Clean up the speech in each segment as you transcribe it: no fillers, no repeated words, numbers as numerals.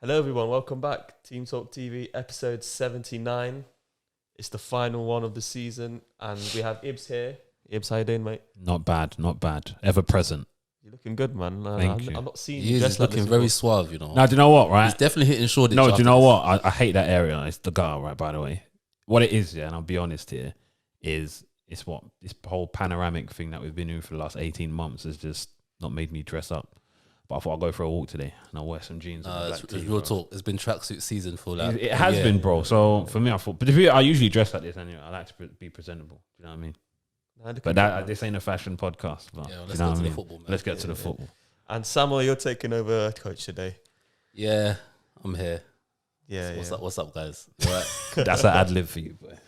Hello everyone, welcome back. Team Talk TV, episode 79. It's the final one of the season, and we have Ibs here. Ibs, how you doing, mate? Not bad. Ever present. You're looking good, man. Thank you. I'm not seeing He you is dressed like looking this very before. suave, you know. Now, do you know what, right? He's definitely hitting Shoreditch. No, do you know after what? I hate that area. It's the gutter, right, by the way. What it is, yeah, and I'll be honest here, is it's what this whole panoramic thing that we've been doing for the last 18 months has just not made me dress up. But I thought I'll go for a walk today and I'll wear some jeans. It's real talk. It's been tracksuit season for like. It has been, bro. So for me, I thought, but I usually dress like this anyway. I like to be presentable. Do you know what I mean? But this ain't a fashion podcast. But Yeah, well, let's get to the football, man. Let's get to the football. And Samuel, you're taking over coach today. Yeah, I'm here. Yeah, So yeah. what's up, guys? Right. That's an ad lib for you, boy.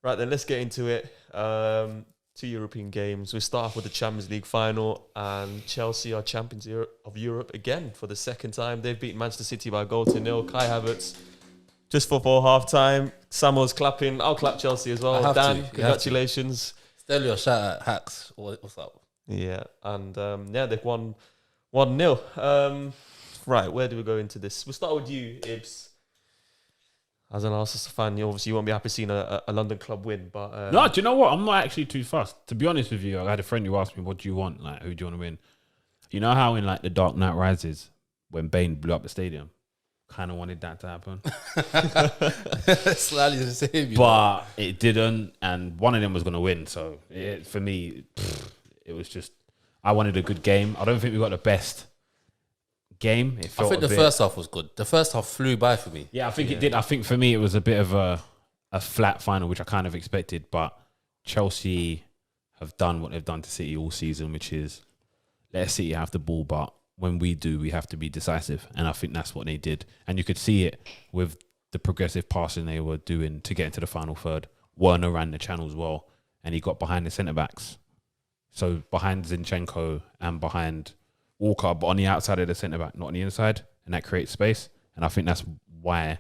Right then, let's get into it. 2 European games. We start off with the Champions League final, and Chelsea are champions of Europe again for the second time. They've beaten Manchester City by a goal to nil. Kai Havertz just before half time. Samuel's clapping. I'll clap Chelsea as well. Dan, congratulations. Stelio, shout out Hacks. What's up? Yeah, and they've won 1-0. Right, where do we go into this? We'll start with you, Ibs. As an Arsenal fan, you won't be happy seeing a London club win, but No, do you know what? I'm not actually too fussed. To be honest with you, I had a friend who asked me, "What do you want? Like, who do you want to win?" You know how in like The Dark Knight Rises, when Bane blew up the stadium, kind of wanted that to happen, Slightly the same, but it didn't, and one of them was going to win. So for me, it was just I wanted a good game. I don't think we got the best game. It felt I think the first half was good. The first half flew by for me. Yeah, I think it did. I think for me, it was a bit of a flat final, which I kind of expected. But Chelsea have done what they've done to City all season, which is let City have the ball, but when we do, we have to be decisive. And I think that's what they did. And you could see it with the progressive passing they were doing to get into the final third. Werner ran the channels well, and he got behind the centre-backs. So behind Zinchenko and behind Walker, but on the outside of the centre-back, not on the inside. And that creates space. And I think that's why,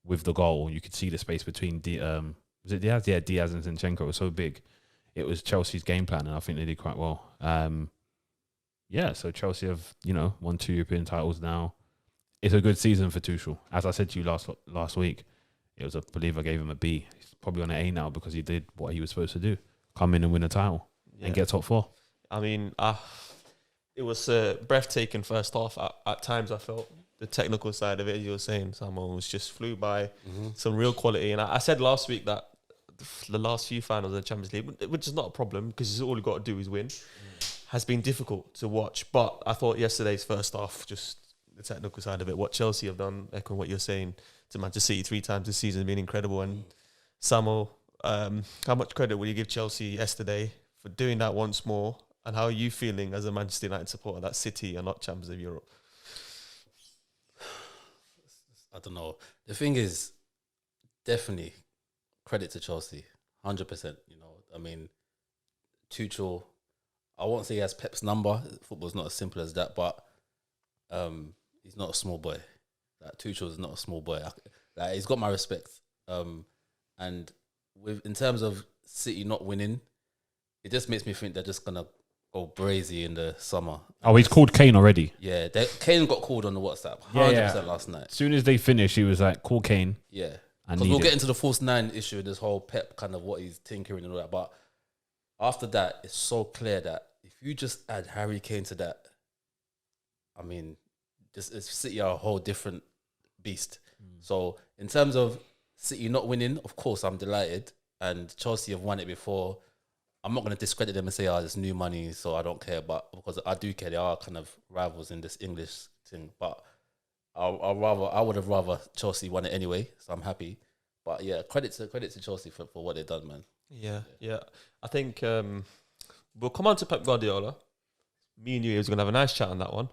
with the goal, you could see the space between was it Diaz? Yeah, Diaz and Zinchenko was so big. It was Chelsea's game plan, and I think they did quite well. So Chelsea have, won 2 European titles now. It's a good season for Tuchel. As I said to you last week, I believe I gave him a B. He's probably on an A now because he did what he was supposed to do. Come in and win a title and get top 4. I mean, it was a breathtaking first half. At times, I felt the technical side of it, as you were saying, Samuel, was just flew by. Some real quality. And I said last week that the last few finals of the Champions League, which is not a problem because all you've got to do is win, has been difficult to watch. But I thought yesterday's first half, just the technical side of it, what Chelsea have done, echoing what you're saying, to Manchester City 3 times this season has been incredible. And Samuel, how much credit will you give Chelsea yesterday for doing that once more? And how are you feeling as a Manchester United supporter that City are not champions of Europe? I don't know. The thing is, definitely credit to Chelsea, 100%. I mean, Tuchel, I won't say he has Pep's number. Football's not as simple as that, but he's not a small boy. Tuchel is not a small boy. He's got my respect. And in terms of City not winning, it just makes me think they're just gonna go brazy in the summer. Oh, he's called Kane already. Yeah, Kane got called on the WhatsApp 100% last night. As soon as they finished, he was like, call Kane. Yeah, because we'll get into the false 9 issue and this whole Pep kind of what he's tinkering and all that. But after that, it's so clear that if you just add Harry Kane to that, I mean, it's City are a whole different beast. So in terms of City not winning, of course, I'm delighted. And Chelsea have won it before. I'm not going to discredit them and say, it's new money, so I don't care. But because I do care, they are kind of rivals in this English thing. But I would have rather Chelsea won it anyway, so I'm happy. But yeah, credit to Chelsea for what they've done, man. Yeah. I think we'll come on to Pep Guardiola. Me and you was going to have a nice chat on that one.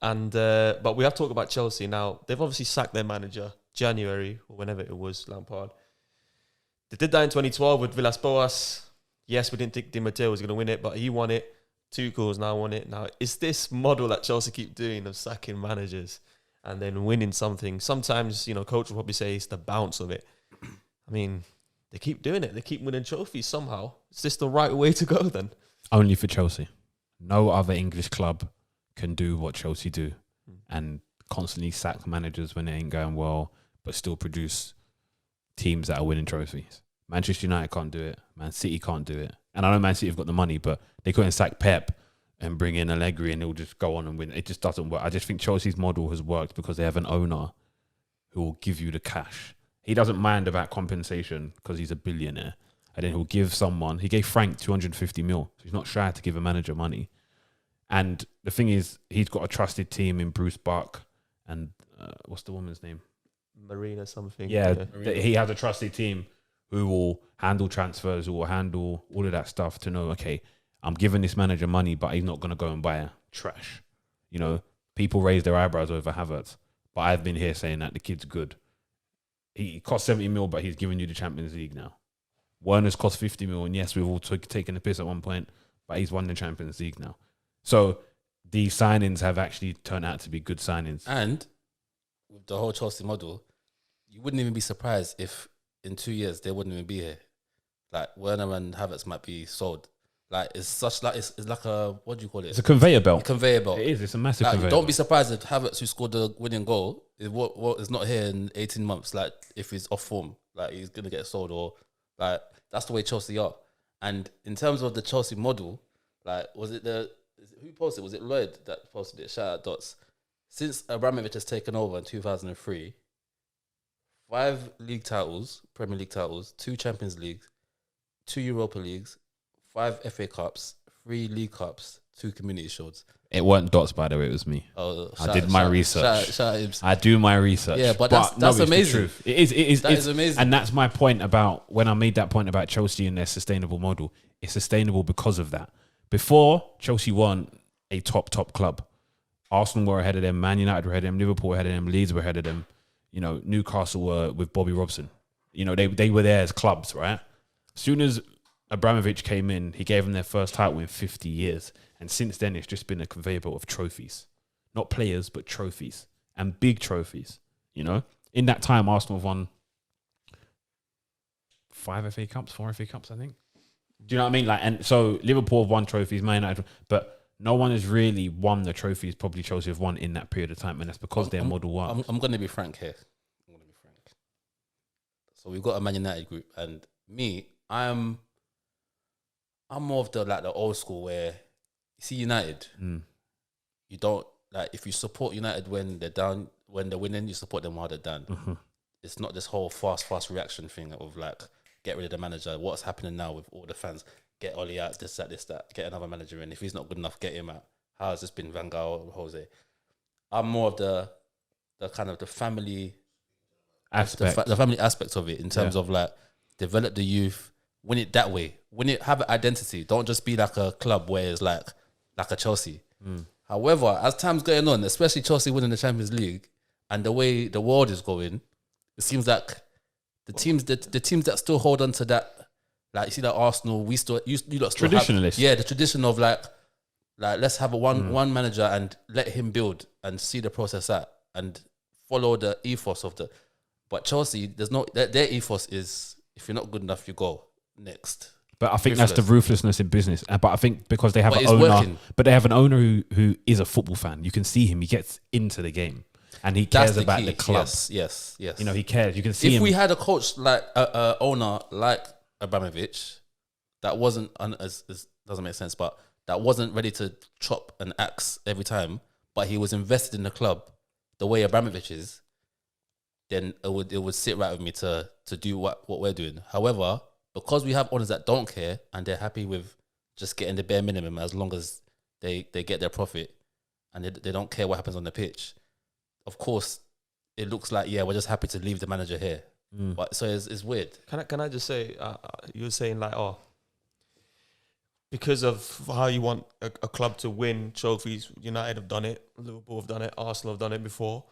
And but we have to talk about Chelsea now. They've obviously sacked their manager January or whenever it was, Lampard. They did that in 2012 with Villas-Boas. Yes, we didn't think Di Matteo was going to win it, but he won it. Tuchel's now won it. Now, is this model that Chelsea keep doing of sacking managers and then winning something? Sometimes, coach will probably say it's the bounce of it. I mean, they keep doing it. They keep winning trophies somehow. Is this the right way to go then? Only for Chelsea. No other English club can do what Chelsea do and constantly sack managers when it ain't going well, but still produce teams that are winning trophies. Manchester United can't do it. Man City can't do it. And I know Man City have got the money, but they couldn't sack Pep and bring in Allegri and it'll just go on and win. It just doesn't work. I just think Chelsea's model has worked because they have an owner who will give you the cash. He doesn't mind about compensation because he's a billionaire. And then he'll give someone, he gave Frank 250 mil. So he's not shy to give a manager money. And the thing is, he's got a trusted team in Bruce Buck and what's the woman's name? Marina something. Yeah. He has a trusted team who will handle transfers, who will handle all of that stuff to know, okay, I'm giving this manager money, but he's not going to go and buy trash. You know, people raise their eyebrows over Havertz, but I've been here saying that the kid's good. He cost 70 mil, but he's giving you the Champions League now. Werner's cost 50 mil, and yes, we've all taken the piss at one point, but he's won the Champions League now. So these signings have actually turned out to be good signings. And with the whole Chelsea model, you wouldn't even be surprised if in 2 years they wouldn't even be here. Like Werner and Havertz might be sold. Like it's like a, what do you call it? It's a conveyor belt. A conveyor belt. It is. It's a massive like, conveyor don't belt. be surprised if Havertz, who scored the winning goal, is not here in 18 months. Like if he's off form, like he's gonna get sold, or like that's the way Chelsea are. And in terms of the Chelsea model, like who posted? Was it Lloyd that posted it? Shout out Dots. Since Abramovich has taken over in 2003, 5 league titles, Premier League titles, 2 Champions Leagues, 2 Europa Leagues, 5 FA Cups, 3 League Cups, 2 Community Shields. It weren't Dots, by the way. It was me. Oh, I did my research. Shout I do my research. Yeah, but that's no, it's amazing. the truth. It is. That is amazing. And that's my point about when I made that point about Chelsea and their sustainable model. It's sustainable because of that. Before, Chelsea weren't a top club. Arsenal were ahead of them. Man United were ahead of them. Liverpool were ahead of them. Leeds were ahead of them. You know, Newcastle were with Bobby Robson. You know, they were there as clubs, right? As soon as Abramovich came in, he gave them their first title in 50 years. And since then, it's just been a conveyor belt of trophies. Not players, but trophies. And big trophies, you know? In that time, Arsenal have won 5 FA Cups, 4 FA Cups, I think. Do you know what I mean? Like, and so Liverpool have won trophies, Man United, but no one has really won the trophies probably Chelsea have won in that period of time. And that's because their model works. I'm going to be frank here. So we've got a Man United group, and me, I'm more of the old school where you see United, you don't like if you support United when they're down, when they're winning, you support them while they're down. Mm-hmm. It's not this whole fast reaction thing of like get rid of the manager. What's happening now with all the fans? Get Oli out, this, that. Get another manager in. If he's not good enough, get him out. How has this been, Van Gaal or Jose? I'm more of the kind of the family aspect, the family aspects of it in terms of like develop the youth, win it that way, win it, have an identity. Don't just be like a club where it's like a Chelsea. However, as time's going on, especially Chelsea winning the Champions League and the way the world is going, it seems like the teams that still hold on to that, like you see that Arsenal, you lot still traditionalist. The tradition of like let's have a one manager and let him build and see the process out and follow the ethos of the. But Chelsea, their ethos is if you're not good enough, you go next. But I think that's the ruthlessness in business. But I think because they have an owner, working. but they have an owner who is a football fan. You can see him; he gets into the game, and he cares about the club. Yes. You know, he cares. You can see him. If we had a coach like a owner like Abramovich, that wasn't as doesn't make sense, but that wasn't ready to chop an axe every time, but he was invested in the club the way Abramovich is, then it would sit right with me to do what we're doing. However, because we have owners that don't care and they're happy with just getting the bare minimum as long as they get their profit and they don't care what happens on the pitch, of course, it looks like, we're just happy to leave the manager here. But so it's weird. Can I just say, you were saying like, because of how you want a club to win trophies, United have done it, Liverpool have done it, Arsenal have done it before.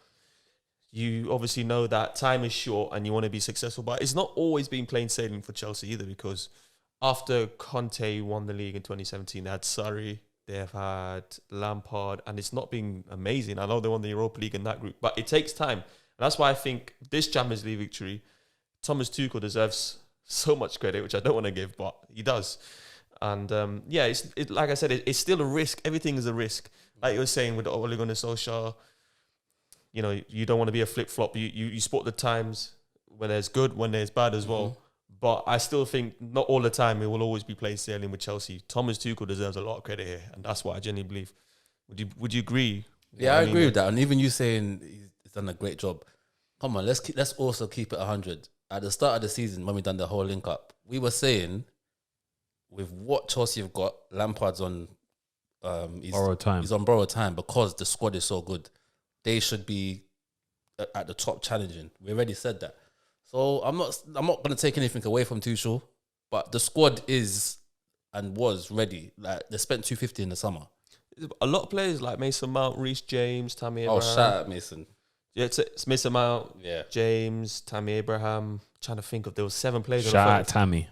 You obviously know that time is short and you want to be successful, but it's not always been plain sailing for Chelsea either, because after Conte won the league in 2017, they had Surrey, they have had Lampard, and it's not been amazing. I know they won the Europa League in that group, but it takes time. And that's why I think this Champions League victory, Thomas Tuchel deserves so much credit, which I don't want to give, but he does. And it's like I said, it's still a risk. Everything is a risk. Like you were saying with the Ole Gunnar Solskjaer, you know, you don't want to be a flip flop. You spot the times when there's good, when there's bad as well. But I still think not all the time it will always be plain sailing with Chelsea. Thomas Tuchel deserves a lot of credit here, and that's what I genuinely believe. Would you agree? Yeah, I agree with that. And even you saying he's done a great job. Come on, let's also keep it 100. At the start of the season, when we done the whole link up, we were saying with what Chelsea have got, Lampard's on borrowed time. He's on borrowed time because the squad is so good. They should be at the top challenging. We already said that. So I'm not going to take anything away from Tuchel, but the squad is and was ready. Like they spent 250 in the summer. A lot of players like Mason Mount, Reece James, Tammy Abraham. Oh, shout out Mason. Yeah, it's Mason Mount, Yeah. James, Tammy Abraham. Trying to think of there was 7 players. Shout out Tammy.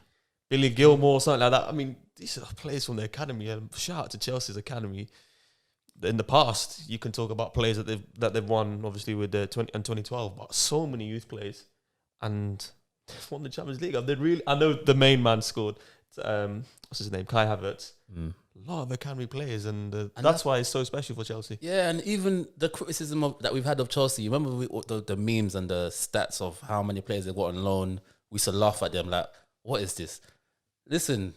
Billy Gilmore, something like that. I mean, these are players from the academy. And shout out to Chelsea's academy. In the past, you can talk about players that they've won, obviously with the 2012, but so many youth players, and they've won the Champions League. I know the main man scored. What's his name? Kai Havertz. A lot of academy players, and that's why it's so special for Chelsea. Yeah, and even the criticism that we've had of Chelsea. You remember the memes and the stats of how many players they got on loan. We used to laugh at them like, "What is this?" Listen.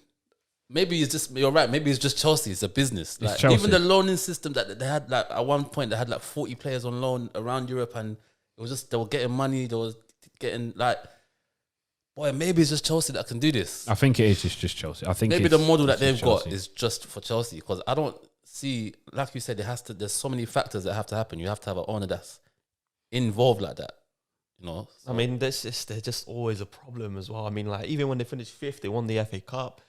Maybe it's just, you're right, maybe it's just Chelsea, it's a business. Like, even the loaning system that they had, like at one point they had like 40 players on loan around Europe, and it was just, they were getting money, they were getting like, boy, maybe it's just Chelsea that can do this. I think it is just Chelsea. I think maybe the model that they've got is just for Chelsea, because I don't see, like you said, there's so many factors that have to happen. You have to have an owner that's involved like that. You know, I mean, there's just always a problem as well. I mean, like even when they finished 5th, they won the FA Cup.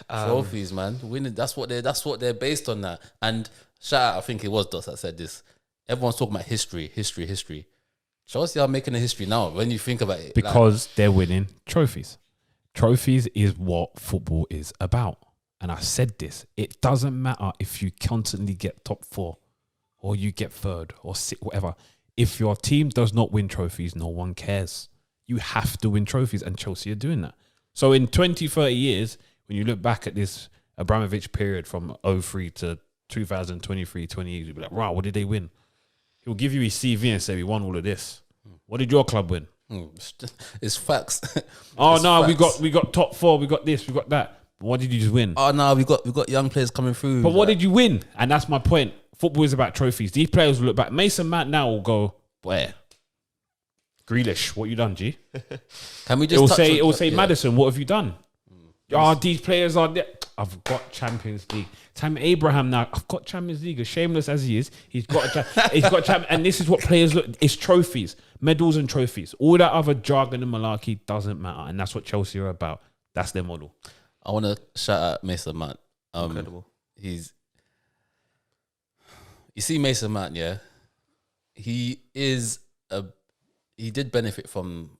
Trophies, man, winning. That's what they're based on. That. And shout out, I think it was Dos that said this. Everyone's talking about history. Chelsea are making a history now. When you think about it, because they're winning trophies. Trophies is what football is about. And I said this. It doesn't matter if you constantly get top 4, or you get 3rd or 6th, whatever. If your team does not win trophies, no one cares. You have to win trophies, and Chelsea are doing that. So in 20, 30 years, when you look back at this Abramovich period from 03 to 2023, 20 years, you'll be like, wow, what did they win? He'll give you his CV and say, we won all of this. What did your club win? It's facts. Oh, no, facts. we got top 4, we got this, we got that. What did you just win? Oh, no, we got young players coming through. But what did you win? And that's my point. Football is about trophies. These players will look back. Mason Mount now will go, where? Grealish, what you done, G? Can we just it will say Maddison, what have you done? These players are there. I've got Champions League. Tammy Abraham now. I've got Champions League. As shameless as he is, he's got and this is what players look. It's trophies, medals, and trophies. All that other jargon and malarkey doesn't matter, and that's what Chelsea are about. That's their model. I want to shout out Mason Mount. Incredible. You see Mason Mount, yeah. He did benefit from,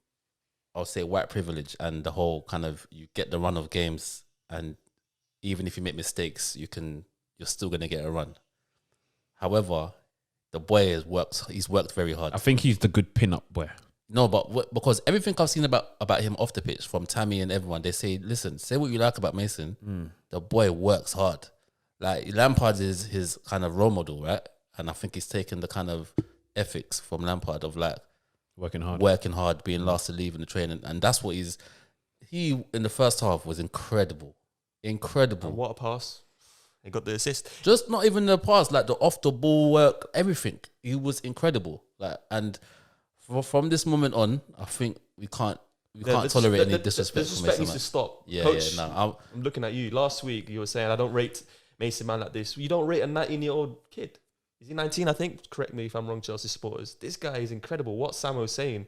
I'll say, white privilege and the whole kind of, you get the run of games, and even if you make mistakes, you're still going to get a run. However, the boy he's worked very hard. I think he's the good pin-up boy. No, but because everything I've seen about him off the pitch from Tammy and everyone, they say, listen, say what you like about Mason. The boy works hard. Like Lampard is his kind of role model, right? And I think he's taken the kind of ethics from Lampard of like, working hard, being last to leave in the training, and that's what he in the first half was incredible. And what a pass! He got the assist. Just not even the pass, like the off the ball work, everything. He was incredible. Like, and from this moment on, I think we can't tolerate any disrespect. The disrespect needs to stop. Yeah, Coach, yeah. No, I'm looking at you. Last week you were saying I don't rate Mason Mount like this. You don't rate a 19-year-old kid. Is he 19, I think? Correct me if I'm wrong, Chelsea supporters. This guy is incredible. What Sam was saying,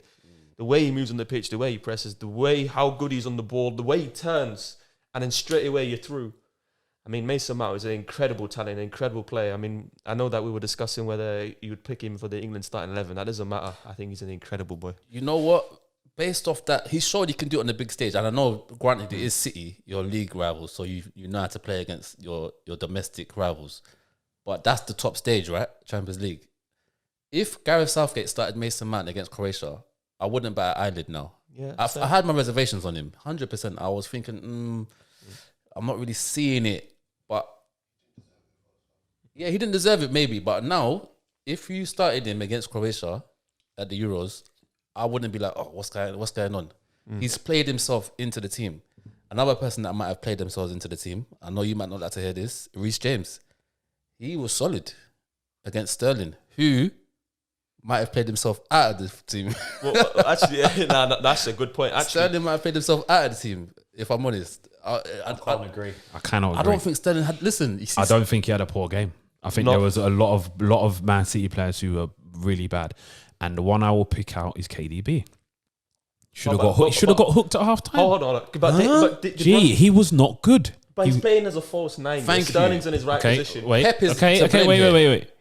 the way he moves on the pitch, the way he presses, the way how good he's on the ball, the way he turns, and then straight away you're through. I mean, Mason Mount is an incredible talent, an incredible player. I mean, I know that we were discussing whether you would pick him for the England starting 11. That doesn't matter. I think he's an incredible boy. You know what? Based off that, he showed he can do it on the big stage. And I know, granted, it is City, your league rivals, so you know how to play against your domestic rivals. But that's the top stage, right? Champions League. If Gareth Southgate started Mason Mount against Croatia, I wouldn't bat an eyelid now. Yeah, I had my reservations on him, 100%. I was thinking, I'm not really seeing it. But yeah, he didn't deserve it maybe. But now, if you started him against Croatia at the Euros, I wouldn't be like, oh, what's going on? He's played himself into the team. Another person that might have played themselves into the team, I know you might not like to hear this, Reece James. He was solid against Sterling, who might have played himself out of the team. Well, actually, that's a good point. Actually, Sterling might have played himself out of the team, if I'm honest. I can't agree. I cannot agree. I don't think Sterling had... Listen. I don't think he had a poor game. I think there was a lot of Man City players who were really bad. And the one I will pick out is KDB. Should have got hooked at half time. Hold on. He was not good. But he's playing as a false nine. Sterling's in his right position. Wait.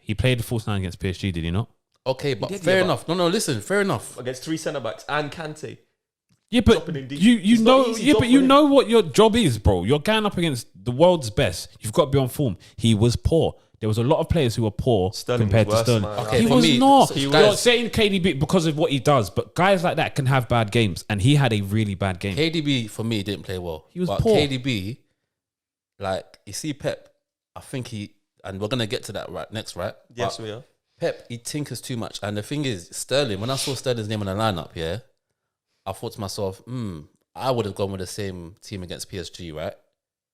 He played the false nine against PSG, did he not? Okay, but fair enough. No, listen, fair enough. Against 3 centre-backs and Kante. Yeah, but you know what your job is, bro. You're going up against the world's best. You've got to be on form. He was poor. There was a lot of players who were poor compared to Sterling. Okay, he was not. You're saying KDB because of what he does, but guys like that can have bad games, and he had a really bad game. KDB, for me, didn't play well. He was poor. KDB, like, you see Pep, I think and we're going to get to that next, right? Yes, we are. Pep, he tinkers too much. And the thing is, Sterling, when I saw Sterling's name on the lineup, I thought to myself, I would have gone with the same team against PSG, right?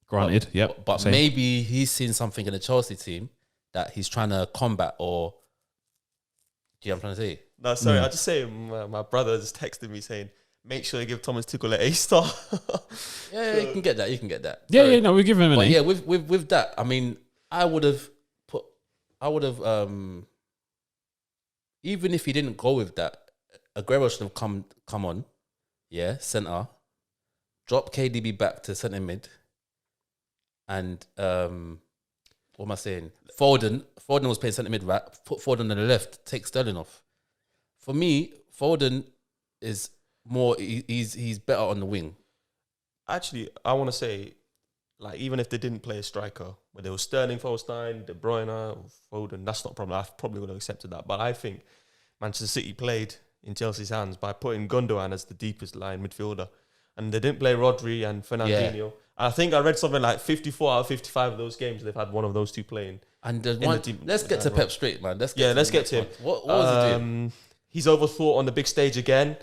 Granted, But maybe he's seen something in the Chelsea team that he's trying to combat, or... Do you know what I'm trying to say? No, sorry, I'll just say my brother just texted me saying, make sure you give Thomas Tuchel an A-star. You can get that. No, we're giving him an A. Yeah, with that, I mean, I would have... even if he didn't go with that, Aguero should have come on, centre, drop KDB back to centre mid, and what am I saying? Foden was playing centre mid, right? Put Foden on the left, take Sterling off. For me, Foden is more. He's better on the wing. Actually, I want to say, like, even if they didn't play a striker, where there was Sterling, false nine, De Bruyne, Foden, that's not a problem. I probably would have accepted that. But I think Manchester City played in Chelsea's hands by putting Gundogan as the deepest line midfielder. And they didn't play Rodri and Fernandinho. Yeah. I think I read something like 54 out of 55 of those games, they've had one of those two playing. And there's one. Let's get to Pep straight, man. Let's get to him. What was he doing? He's overthought on the big stage again.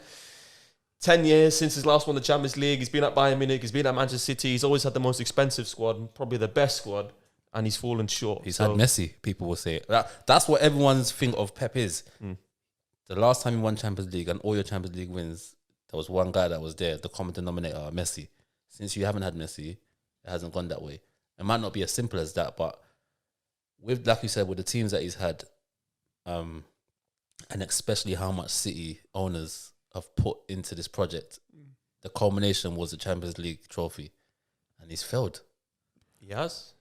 10 years since his last won the Champions League. He's been at Bayern Munich. He's been at Manchester City. He's always had the most expensive squad, probably the best squad, and he's fallen short. He's had Messi, people will say. That's what everyone's think of Pep is. The last time he won Champions League and all your Champions League wins, there was one guy that was there, the common denominator, Messi. Since you haven't had Messi, it hasn't gone that way. It might not be as simple as that, but with, like you said, with the teams that he's had, and especially how much City owners have put into this project, the culmination was the Champions League trophy, and he's failed. He has.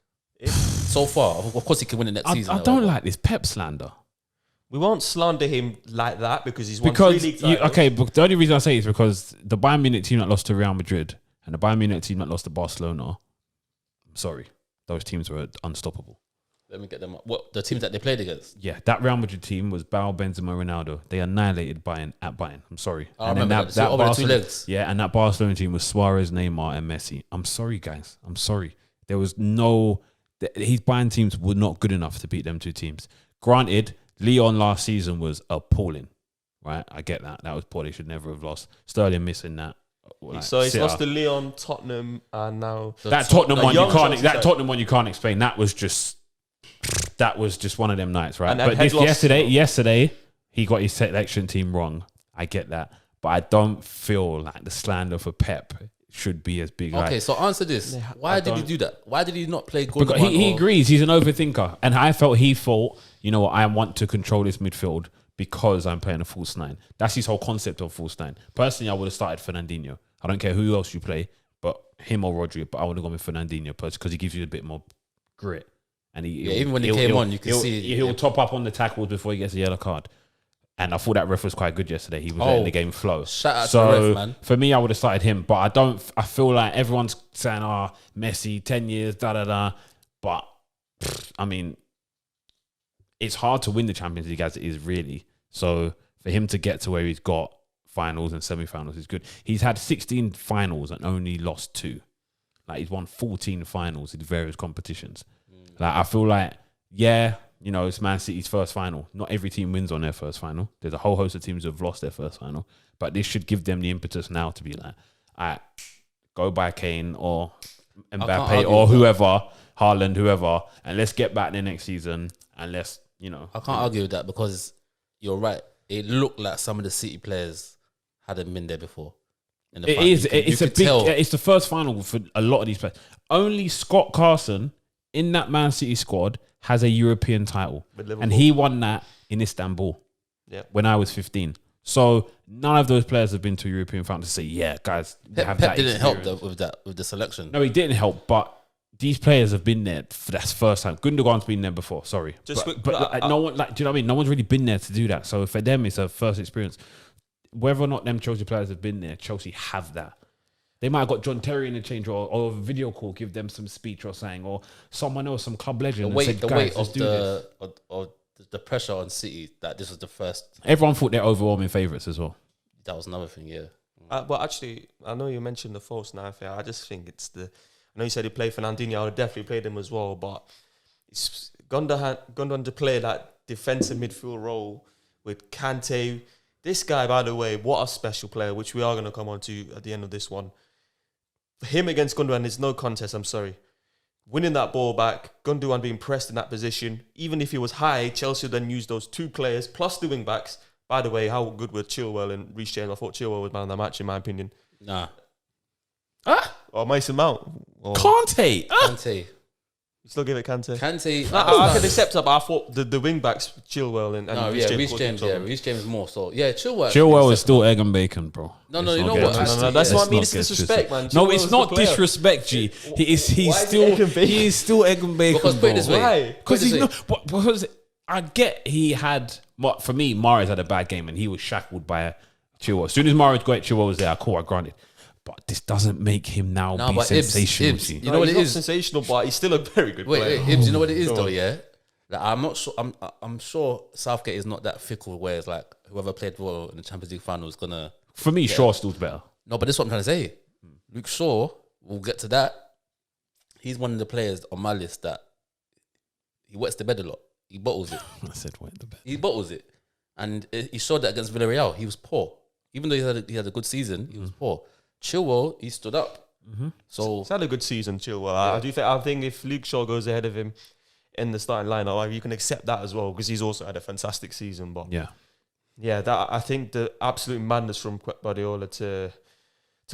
So far, of course, he can win it next season. I don't like this Pep slander. We won't slander him like that because he's won 3 league titles. But the only reason I say it is because the Bayern Munich team that lost to Real Madrid and the Bayern Munich team that lost to Barcelona, I'm sorry, those teams were unstoppable. Let me get them up. What, the teams that they played against? Yeah, that Real Madrid team was Bale, Benzema, Ronaldo. They annihilated Bayern at Bayern. I'm sorry. I remember that over the 2 legs. Yeah, and that Barcelona team was Suarez, Neymar, and Messi. I'm sorry, guys. I'm sorry. There was no... His Bayern teams were not good enough to beat them 2 teams. Granted, Leon last season was appalling, right? I get that. That was poor. They should never have lost. Sterling missing that. So he's lost to Leon, Tottenham, and now... That Tottenham one you can't explain. That was just one of them nights, right? But yesterday, he got his selection team wrong. I get that. But I don't feel like the slander for Pep should be as big. Okay, so answer this. Why did he do that? Why did he not play good? Because he agrees. He's an overthinker. And I felt he thought, you know what, I want to control this midfield because I'm playing a false 9. That's his whole concept of false 9. Personally, I would have started Fernandinho. I don't care who else you play, but him or Rodri, but I would have gone with Fernandinho because he gives you a bit more grit. And even when he came on, you can see... He'll top up on the tackles before he gets a yellow card. And I thought that ref was quite good yesterday. He was letting the game flow. Shout out to the ref, man. For me, I would have started him. But I feel like everyone's saying, Messi, 10 years, da-da-da. But, I mean, it's hard to win the Champions League as it is, really. So, for him to get to where he's got finals and semi-finals is good. He's had 16 finals and only lost 2. Like, he's won 14 finals in various competitions. Like, I feel like, You know, it's Man City's first final. Not every team wins on their first final. There's a whole host of teams who have lost their first final. But this should give them the impetus now to be like, all right, go buy Kane or Mbappe or whoever, Haaland, whoever, and let's get back there next season and let's, you know. I can't argue with that because you're right. It looked like some of the City players hadn't been there before. In the It final. is. It's a big. tell. It's the first final for a lot of these players. Only Scott Carson in that Man City squad has a European title, and he won that in Istanbul. Yeah. When I was 15. So none of those players have been to a European final to say, yeah, guys, Pep didn't help with the selection. No, he didn't help, but these players have been there for that first time. Gundogan's been there before. Sorry, but no one, like, do you know what I mean? No one's really been there to do that. So for them, it's a first experience. Whether or not them Chelsea players have been there, Chelsea have that. They might have got John Terry in the change or a video call, give them some speech or something, or someone else, some club legend. The weight of the pressure on City that this was the first. Everyone thought they're overwhelming favourites as well. That was another thing, yeah. But actually, I know you mentioned the false nine thing. I just think it's the. I know you said he played Fernandinho. I would definitely played him as well. But it's Gundogan to play that defensive midfield role with Kante. This guy, by the way, what a special player, which we are going to come on to at the end of this one. Him against Gundogan is no contest, I'm sorry. Winning that ball back, Gundogan being pressed in that position, even if he was high, Chelsea then used those two players plus the wing backs. By the way, how good were Chilwell and Reece James? I thought Chilwell was man of the match in my opinion. Nah. Or Mason Mount. Or Kante. Kante. You still give it Kante? Kante. I can accept that, but I thought the wing backs, Chilwell and Reece James. Reece James more. So yeah, Chilwell is still egg and bacon, bro. No, you know what? No, that's what I mean. It's disrespect, man. No, it's not disrespect, G. He's still egg and bacon. Because put it this way, why? Because I get he had. For me, Mahrez had a bad game and he was shackled by Chilwell. As soon as Mahrez got Chilwell was there, cool, I granted. But this doesn't make him now be sensational. Ibs, you know what it is? Sensational, but he's still a very good player. Wait, Ibs, you know what it is though, yeah? Like, I'm not sure. I'm sure Southgate is not that fickle. Where it's like whoever played well in the Champions League final is gonna. For me, Shaw still's better. No, but this is what I'm trying to say. Luke Shaw, we'll get to that. He's one of the players on my list that he wets the bed a lot. He bottles it. I said wet the bed. He bottles it, and he showed that against Villarreal. He was poor, even though he had a good season. He was poor. Chilwell, he stood up. So he's had a good season, Chilwell. I think if Luke Shaw goes ahead of him in the starting lineup, you can accept that as well because he's also had a fantastic season. But that I think the absolute madness from Pep Guardiola to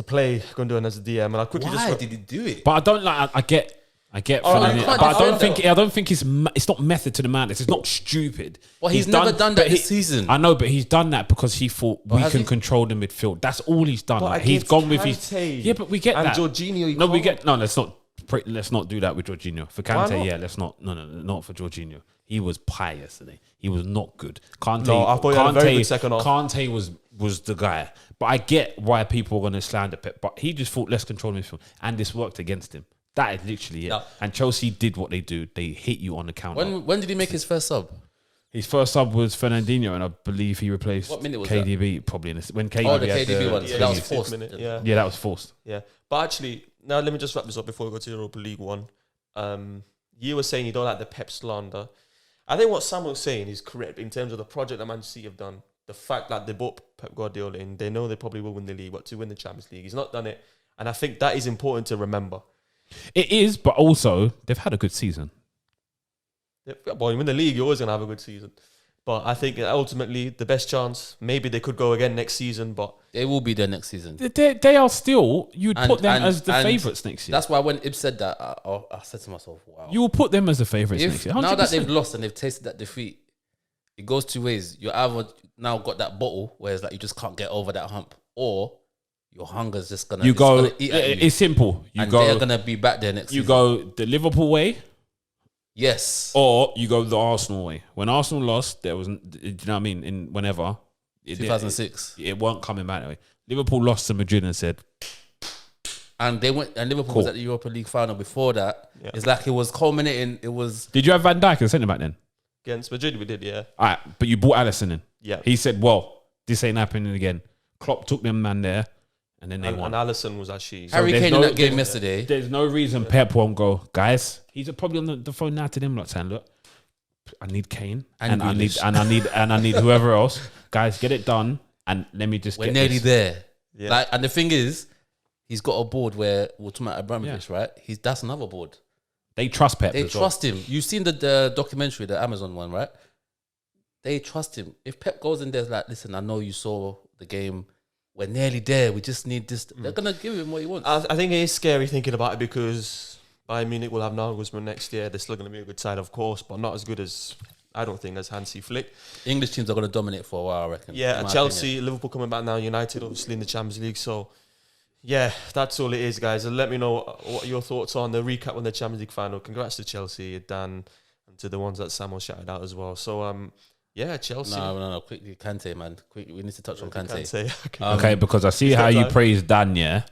play Gundogan as a DM, and I quickly why did he do it? But I don't like. I get. But I don't think it's not method to the madness. It's not stupid. Well, he's never done that this season. I know, but he's done that because he thought we can control the midfield. That's all he's done. Like, he's gone with his. Yeah, but we get that. And Jorginho. Let's not do that with Jorginho. For Kante, let's not. No, not for Jorginho. He was pie yesterday. He was not good. I thought he had a very good second half. Kante was the guy. But I get why people are going to slander Pep. But he just thought, let's control the midfield. And this worked against him. That is literally it. No. And Chelsea did what they do. They hit you on the counter. When did he make his first sub? His first sub was Fernandinho, and I believe he replaced KDB that? Probably when KDB the KDB one. So that was forced. Yeah, that was forced. Yeah, but actually, now let me just wrap this up before we go to Europa League 1. You were saying you don't like the Pep slander. I think what Sam was saying is correct in terms of the project that Man City have done. The fact that they bought Pep Guardiola in, they know they probably will win the league, but to win the Champions League, he's not done it, and I think that is important to remember. It is, but also they've had a good season. Well, you win the league, you're always going to have a good season. But I think ultimately the best chance, maybe they could go again next season, but they will be there next season. They are still, you'd put them as the favourites next year. That's why when Ib said that, I said to myself, wow. You will put them as the favourites next year. 100%. Now that they've lost and they've tasted that defeat, it goes two ways. You either now got that bottle where it's like you just can't get over that hump, or your hunger's just gonna. Gonna eat at you. It's simple. They're gonna be back there next season. You go the Liverpool way, yes, or you go the Arsenal way. When Arsenal lost, there was, do you know what I mean? In whenever 2006, it weren't coming back that way. Liverpool lost to Madrid and said, and they went, and Liverpool was at the Europa League final before that. Yeah. It's like it was culminating. It was. Did you have Van Dijk as centre back then? Against Madrid, we did, yeah. All right, but you brought Alisson in. Yeah, he said, "Well, this ain't happening again." Klopp took them man there. And then they won. And Alisson was actually... Harry Kane in that game yesterday. There's no reason Pep won't go, guys. He's probably on the phone now to them, like saying, look, I need Kane And I need Grealish. and I need whoever else. Guys, get it done, and let me just We're get nearly this. there. Yeah. Like, and the thing is, he's got a board where we're talking about Abramovich, right? That's another board. They trust Pep. They as well. trust him. You've seen the documentary, the Amazon one, right? They trust him. If Pep goes in there, like, listen, I know you saw the game. We're nearly there. We just need this. They're gonna give him what he wants. I think it is scary thinking about it because Bayern Munich will have Nagelsmann next year. They're still going to be a good side, of course, but not as good as, I don't think, as Hansi Flick. English teams are gonna dominate for a while, I reckon. Yeah, in my Chelsea, opinion. Liverpool coming back now, United obviously in the Champions League. So, yeah, that's all it is, guys. And let me know what your thoughts are on the recap on the Champions League final. Congrats to Chelsea, Dan, and to the ones that Samuel shouted out as well. So, yeah, Chelsea. No. Quickly, Kante, man. Quickly, we need to touch on Kante. Okay. Okay, because I see He's how got you time. praise Dan. Yeah,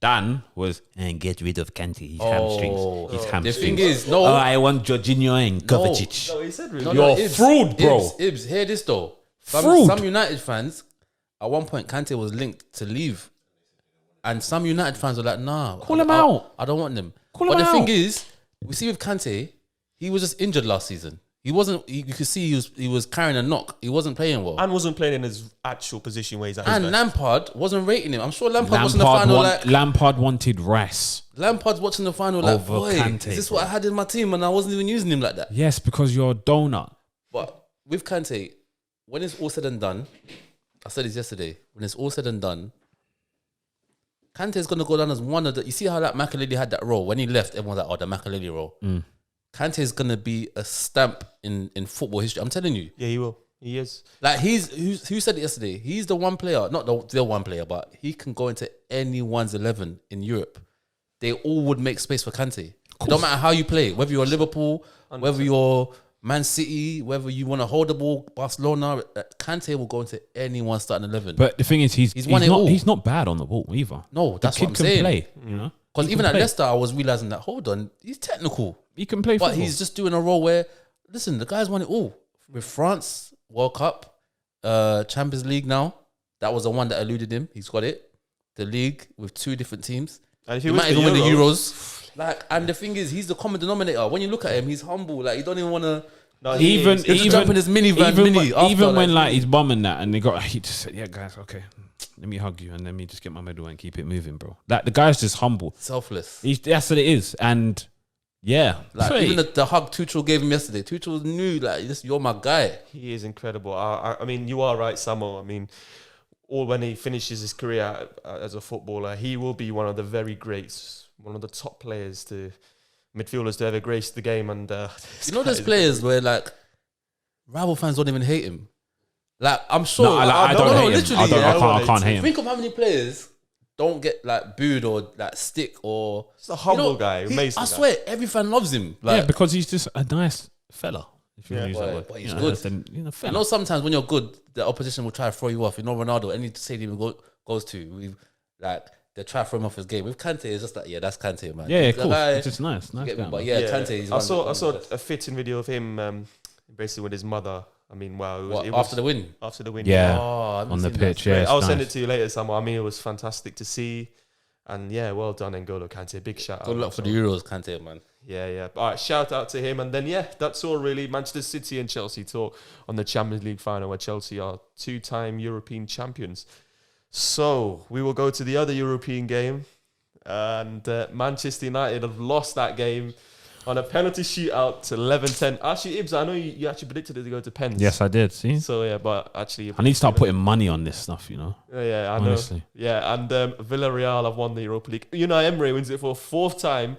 Dan was and get rid of Kante. His hamstrings. His The hamstrings. thing is, no. Oh, I want Jorginho and Kovacic. No, he said really. No, You're Ibs, fraud, bro. Ibs, hear this though. Fraud. Some United fans, at one point, Kante was linked to leave. And some United fans were like, nah. Call him out. I don't want them. Call but him the out. thing is, we see with Kante, he was just injured last season. He wasn't, you could see he was carrying a knock. He wasn't playing well. And wasn't playing in his actual position where he's at. his And best. Lampard wasn't rating him. I'm sure Lampard watching the final like... Lampard wanted Rice. Lampard's watching the final like, Over boy, Kante, is this bro. what I had in my team and I wasn't even using him like that? Yes, because you're a donut. But with Kante, when it's all said and done, I said this yesterday, when it's all said and done, Kante is going to go down as one of the... You see how that Makelele had that role? When he left, everyone's like, oh, the Makelele role. Kante is going to be a stamp in football history. I'm telling you. Yeah, he will. He is. Like, who said it yesterday? He's the one player, not the one player, but he can go into anyone's 11 in Europe. They all would make space for Kante. Don't matter how you play, whether you're Liverpool, 100%. whether you're Man City, whether you want to hold the ball, Barcelona, Kante will go into anyone's starting 11. But the thing is, he's won it all. He's not bad on the ball either. No, that's the what kid I'm can saying. play, you know? Because He even can at play. Leicester, I was realizing that, hold on, he's technical. He can play But football. he's just doing a role where, listen, the guy's won it all. With France, World Cup, Champions League now. That was the one that eluded him. He's got it. The league with 2 different teams. And if He he might wins even win the Euros, Euros. Like, and the thing is, he's the common denominator. When you look at him, he's humble. Like, you don't even want to... no, he even is. He'll just jump in his minivan, mini after, even when like- like he's bumming that and he just said, yeah guys, okay, let me hug you and let me just get my medal and keep it moving, bro. Like the guy's just humble. Selfless. That's what it is. And yeah, Like, sweet. even the hug Tuchel gave him yesterday. Tuchel knew, like, you're my guy. He is incredible. I mean, you are right, Samo. I mean, or when he finishes his career as a footballer, he will be one of the very greats, one of the top players midfielders to ever grace the game. And You know, there's players where, like, rival fans don't even hate him. Like, I'm sure. No, I don't hate him. literally. I can't hate him. Think of how many players don't get, like, booed or, like, stick or... He's a humble You know, guy, amazing I guy. swear, every fan loves him. Like, Yeah, because he's just a nice fella. If you Yeah, want to use that word. but he's You know, good. then, you know, I fella. know sometimes when you're good, the opposition will try to throw you off. You know, Ronaldo, any stadium he goes to, they try to throw him off his game. With Kante, it's just like, yeah, that's Kante, man. Yeah, The of course. guy- It's just nice. Nice get me? guy, But man. yeah, Kante is I saw one of the a fitting video of him basically with his mother. I mean, wow. What, It was after the win? After the win. Yeah. Oh, I haven't On the seen pitch, that. yeah. Great. it's I'll nice. send it to you later, Samuel. I mean, it was fantastic to see. And yeah, well done, N'Golo Kante. Big shout out. Good luck for the Euros, Kante, man. Yeah, yeah. All right, shout out to him. And then, yeah, that's all really. Manchester City and Chelsea talk on the Champions League final where Chelsea are 2-time European champions. So we will go to the other European game. And Manchester United have lost that game on a penalty shootout to 11-10. Actually, Ibs, I know you actually predicted it to go to pens. Yes, I did. See, So, yeah, but actually... I need to start putting money on this stuff. You know, Yeah, I know. honestly. Yeah, and Villarreal have won the Europa League. Unai Emery wins it for a 4th time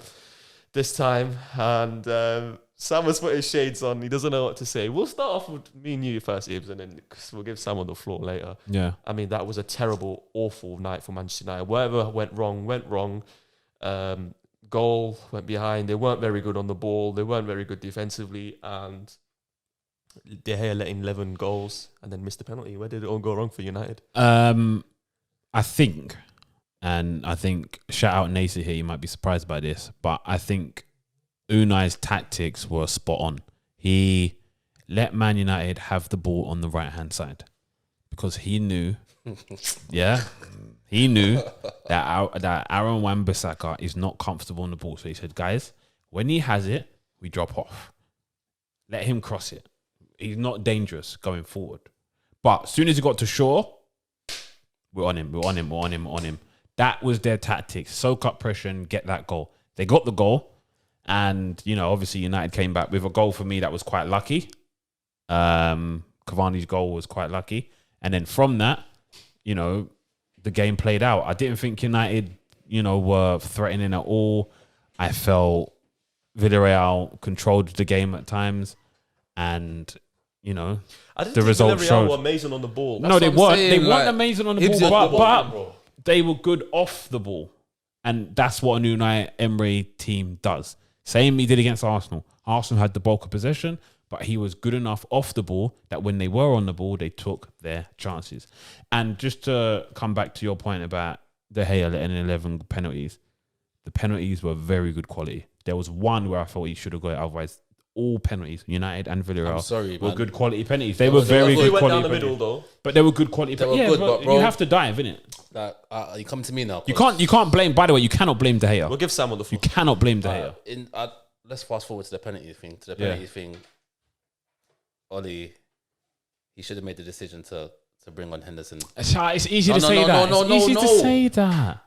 this time. And Sam has put his shades on. He doesn't know what to say. We'll start off with me and you first, Ibs, and then we'll give Sam on the floor later. Yeah. I mean, that was a terrible, awful night for Manchester United. Whatever went wrong. Goal went behind. They weren't very good on the ball. They weren't very good defensively. And De Gea letting 11 goals and then missed the penalty. Where did it all go wrong for United? I think shout out Nacer here. You might be surprised by this, but I think Unai's tactics were spot on. He let Man United have the ball on the right hand side because he knew, he knew that Aaron Wan-Bissaka is not comfortable on the ball. So he said, guys, when he has it, we drop off. Let him cross it. He's not dangerous going forward. But as soon as he got to Shaw, we're on him. That was their tactics. Soak up pressure and get that goal. They got the goal. And, obviously United came back with a goal for me that was quite lucky. Cavani's goal was quite lucky. And then from that, the game played out. I didn't think United, were threatening at all. I felt Villarreal controlled the game at times. And, I didn't the think result Villarreal showed. were amazing on the ball. No, they weren't. They weren't like, amazing on the Hibs ball, had the but ball, they were good off the ball. And that's what a Unai Emery team does. Same he did against Arsenal. Arsenal had the bulk of possession, but he was good enough off the ball that when they were on the ball, they took their chances. And just to come back to your point about De Gea letting 11 penalties, the penalties were very good quality. There was one where I thought he should have got it. Otherwise, all penalties, United and Villarreal, were good quality penalties. They were very good quality down the middle, penalties. though. But they were good quality penalties. good, but bro, you have to dive, innit? Like, you come to me now. You can't blame, by the way, you cannot blame De Gea. We'll give Sam on the floor. You cannot blame De Gea. Let's fast forward to the penalty thing. Ole, he should have made the decision to bring on Henderson. It's easy to say that. It's easy to say that.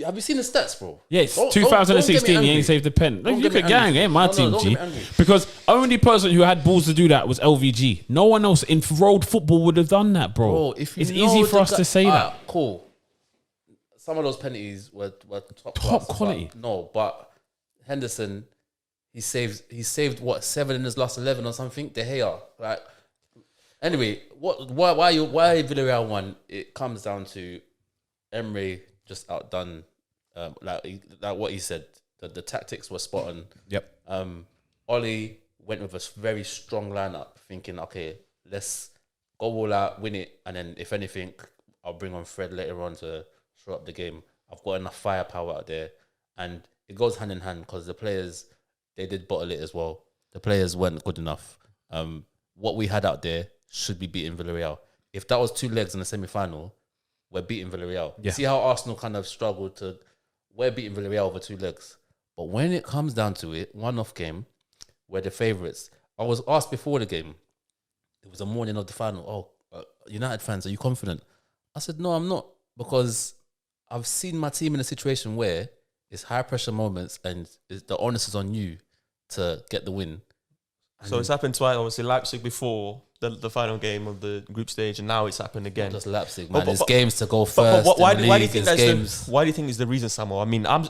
Have you seen the stats, bro? Yeah, it's Don't 2016. He get me ain't saved the pen. Don't You get me could gang, angry. my No, team, don't G. get me angry. Because only person who had balls to do that was LVG. No one else in road football would have done that, bro. If it's easy for us to say that. Cool. Some of those penalties were top quality. But Henderson, he saved what 7 in his last 11 or something. De Gea, like. Anyway, why Villarreal won? It comes down to Emery just outdone. Like what he said, the tactics were spot on. Yep. Ole went with a very strong lineup, thinking, okay, let's go all out, win it, and then if anything, I'll bring on Fred later on to show up the game. I've got enough firepower out there, and it goes hand in hand because the players, they did bottle it as well. The players weren't good enough. What we had out there should be beating Villarreal. If that was 2 legs in the semi-final, we're beating Villarreal. Yeah. See how Arsenal kind of struggled to... We're beating Villarreal over 2 legs. But when it comes down to it, one-off game, we're the favourites. I was asked before the game, it was the morning of the final, United fans, are you confident? I said, no, I'm not. Because I've seen my team in a situation where it's high-pressure moments and the onus is on you to get the win. So it's happened twice. Obviously, Leipzig before the final game of the group stage, and now it's happened again. Not just Leipzig, man. There's games to go first. But why do you think why do you think is the reason, Samuel? I mean, I'm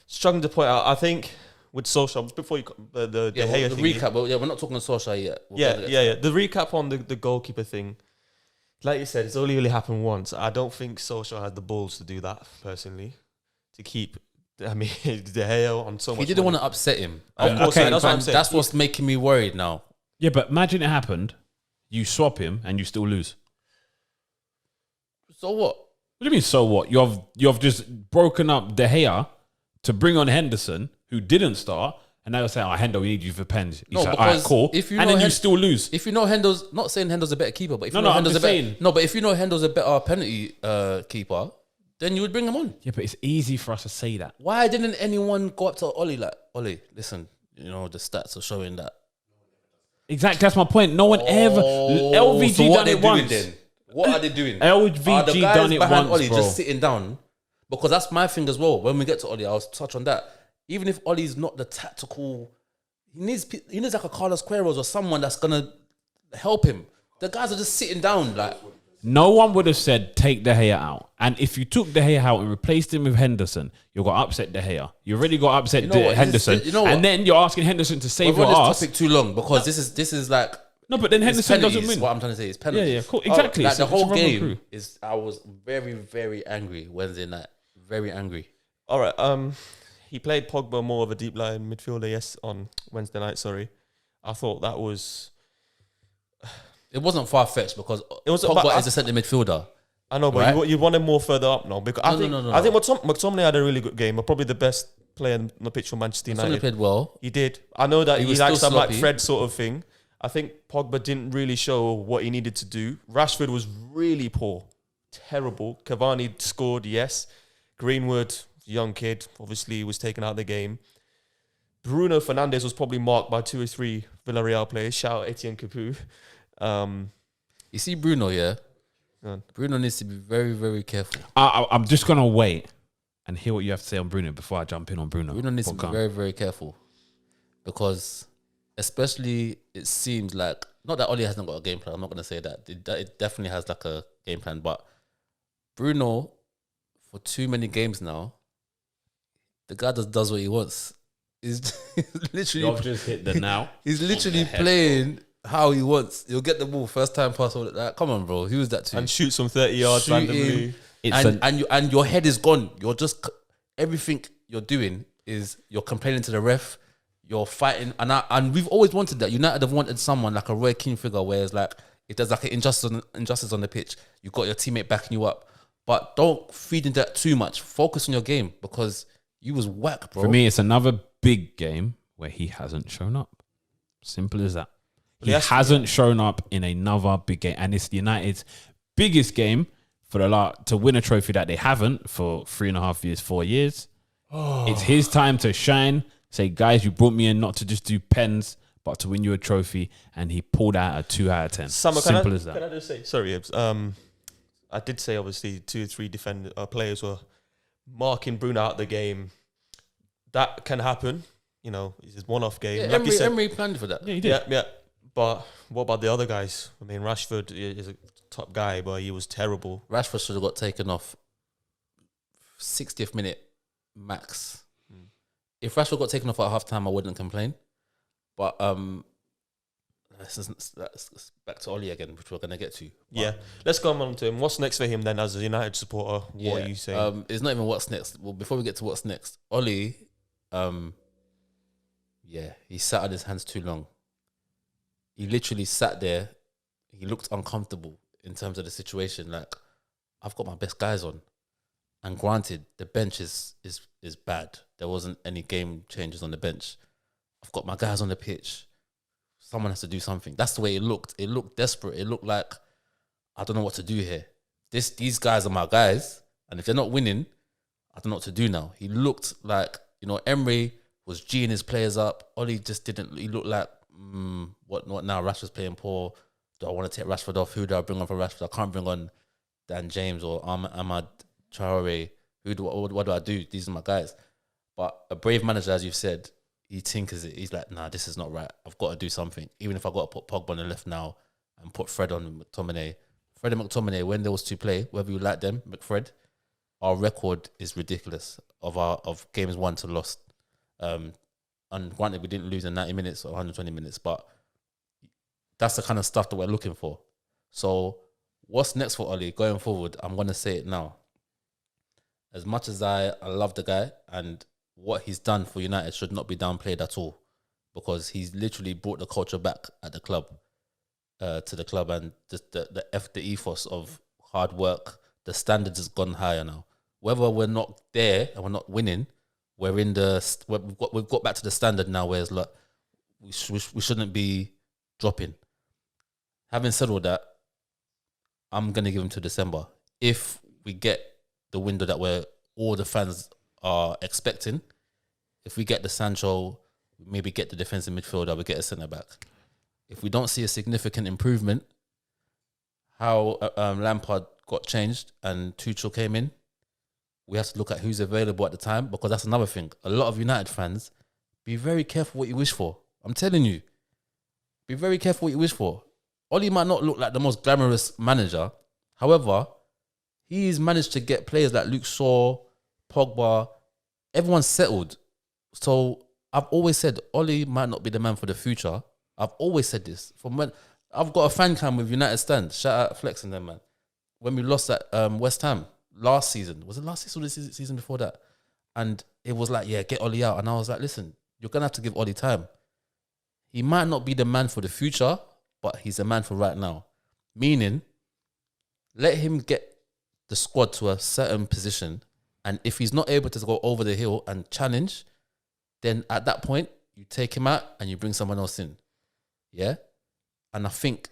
struggling to point out. I think with Solskjaer, before you the recap. But we're not talking on Solskjaer yet. Yeah. The recap on the goalkeeper thing. Like you said, it's only really happened once. I don't think Solskjaer had the balls to do that personally. To keep. I mean, De Gea on so much. He didn't want to upset him. Of course, okay, that's what I'm saying. That's what's making me worried now. Yeah, but imagine it happened. You swap him and you still lose. So what? What do you mean, so what? You've just broken up De Gea to bring on Henderson, who didn't start, and now you're saying, Hendo, we need you for pens. You say, all right, cool. And then you still lose. If you know Hendo's, not saying Hendo's a better keeper, but if you know I'm Hendo's just saying. but if you know Hendo's a better penalty keeper, then you would bring him on. Yeah, but it's easy for us to say that. Why didn't anyone go up to Ole like, Ole, listen, the stats are showing that. Exactly, that's my point. No one ever. LVG so done it once. Then? What are they doing? LVG are the guys done it behind once, Ole bro. just sitting down? Because that's my thing as well. When we get to Ole, I'll touch on that. Even if Ole's not the tactical, he needs like a Carlos Queiroz or someone that's gonna help him. The guys are just sitting down like. No one would have said take De Gea out. And if you took De Gea out and replaced him with Henderson, you got upset De Gea. You already got upset Henderson. And then you're asking Henderson to save your ass. This topic too long because this is like no, but then Henderson penalties, doesn't win. What I'm trying to say is penalties. Yeah, cool. Exactly. Like the whole game is. I was very, very angry Wednesday night. Very angry. All right. He played Pogba more of a deep line midfielder. On Wednesday night. Sorry, I thought that was. It wasn't far fetched because Pogba is a centre midfielder. I know, but right? you want him more further up now because I think McTominay had a really good game, but probably the best player on the pitch for Manchester United. McTominay played well. He did. I know that he likes some like sloppy. Fred sort of thing. I think Pogba didn't really show what he needed to do. Rashford was really poor, terrible. Cavani scored, yes. Greenwood, young kid, obviously was taken out of the game. Bruno Fernandes was probably marked by 2 or 3 Villarreal players. Shout out Etienne Capoue. You see Bruno, yeah? Go on. Bruno needs to be very, very careful. I'm just gonna wait and hear what you have to say on Bruno before I jump in on Bruno. Bruno needs to be very, very careful because, especially, it seems like not that Oli hasn't got a game plan. I'm not gonna say that. It definitely has like a game plan, but Bruno, for too many games now, the guy just does what he wants. He's literally You've just hit the now. He's literally playing how he wants. He'll get the ball first time pass. All that. Come on, bro. Who was that to? And shoot some 30 yards randomly. And your head is gone. You're just everything you're doing is you're complaining to the ref. You're fighting, and we've always wanted that. United have wanted someone like a Roy Keane figure, where it's like if there's like an injustice on the pitch, you've got your teammate backing you up. But don't feed into that too much. Focus on your game because you was whack, bro. For me, it's another big game where he hasn't shown up. Simple as that. He hasn't shown up in another big game, and it's United's biggest game for to win a trophy that they haven't for 3.5 years, 4 years. It's his time to shine. Say, guys, you brought me in not to just do pens, but to win you a trophy, and he pulled out a 2 out of 10. Simple as that. Can I just say, sorry, Ibs, I did say obviously 2 or 3 players were marking Bruno out the game. That can happen. You know, it's a one-off game. Yeah, like Emery planned for that. Yeah, he did. Yeah. But what about the other guys? I mean, Rashford is a top guy, but he was terrible. Rashford should have got taken off 60th minute max. If Rashford got taken off at half time, I wouldn't complain. But that's back to Oli again, which we're going to get to. But yeah, let's go on to him. What's next for him then as a United supporter? Yeah. What are you saying? It's not even what's next. Well, before we get to what's next, Oli, he sat on his hands too long. He literally sat there. He looked uncomfortable in terms of the situation. Like, I've got my best guys on. And granted, the bench is bad. There wasn't any game changes on the bench. I've got my guys on the pitch. Someone has to do something. That's the way it looked. It looked desperate. It looked like, I don't know what to do here. These guys are my guys. And if they're not winning, I don't know what to do now. He looked like, Emery was G'ing his players up. Oli just didn't. He looked like, what now? Rashford's playing poor. Do I want to take Rashford off? Who do I bring on for Rashford? I can't bring on Dan James or Ahmad Traore. What do I do? These are my guys. But a brave manager, as you've said, he tinkers it. He's like, nah, this is not right. I've got to do something. Even if I've got to put Pogba on the left now and put Fred on McTominay. Fred and McTominay, when there was to play, whether you like them, McFred, our record is ridiculous of games won to lost. And granted, we didn't lose in 90 minutes or 120 minutes, but that's the kind of stuff that we're looking for. So what's next for Oli going forward? I'm going to say it now. As much as I love the guy and what he's done for United should not be downplayed at all, because he's literally brought the culture back at the club, to the club, and just the ethos of hard work. The standards has gone higher now. Whether we're not there and we're not winning, we're in we've got back to the standard now. Where it's like we shouldn't be dropping. Having said all that, I'm gonna give him to December if we get the window that all the fans are expecting. If we get the Sancho, maybe get the defensive midfielder, we get a centre back. If we don't see a significant improvement, how Lampard got changed and Tuchel came in, we have to look at who's available at the time, because that's another thing. A lot of United fans, be very careful what you wish for. I'm telling you, be very careful what you wish for. Oli might not look like the most glamorous manager. However, he's managed to get players like Luke Shaw, Pogba, everyone's settled. So I've always said Oli might not be the man for the future. I've always said this. From when I've got a fan cam with United stand. Shout out Flex and them, man. When we lost at West Ham last season. Was it last season or the season before that? And it was like, yeah, get Oli out. And I was like, listen, you're going to have to give Oli time. He might not be the man for the future, but he's the man for right now. Meaning, let him get the squad to a certain position, and if he's not able to go over the hill and challenge, then at that point, you take him out and you bring someone else in. Yeah? And I think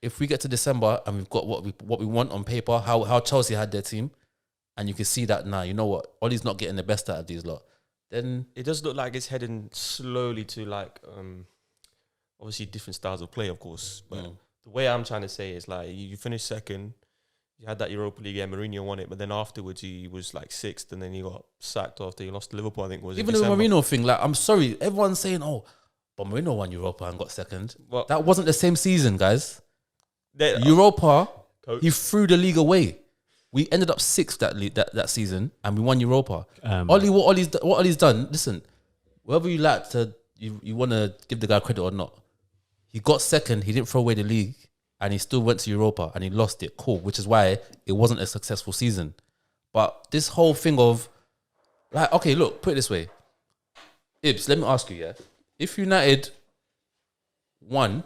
if we get to December and we've got what we want on paper, how Chelsea had their team, and you can see that now, you know what, Oli's not getting the best out of these lot, then it does look like it's heading slowly to like obviously different styles of play, of course. But the way I'm trying to say is like you finished second. You had that Europa League, yeah, Mourinho won it, but then afterwards he was like sixth, and then he got sacked after he lost to Liverpool, I think it was Even the Mourinho thing, like, I'm sorry, everyone's saying, oh, but Mourinho won Europa and got second. Well, that wasn't the same season, guys. They, Europa, coach. he threw the league away. We ended up sixth that season, and we won Europa. What Ollie's done, listen, whether you like to, you want to give the guy credit or not, he got second, he didn't throw away the league, and he still went to Europa and he lost it. Cool, which is why it wasn't a successful season. But this whole thing of, like, okay, look, put it this way. Ibs, let me ask you, yeah? If United won,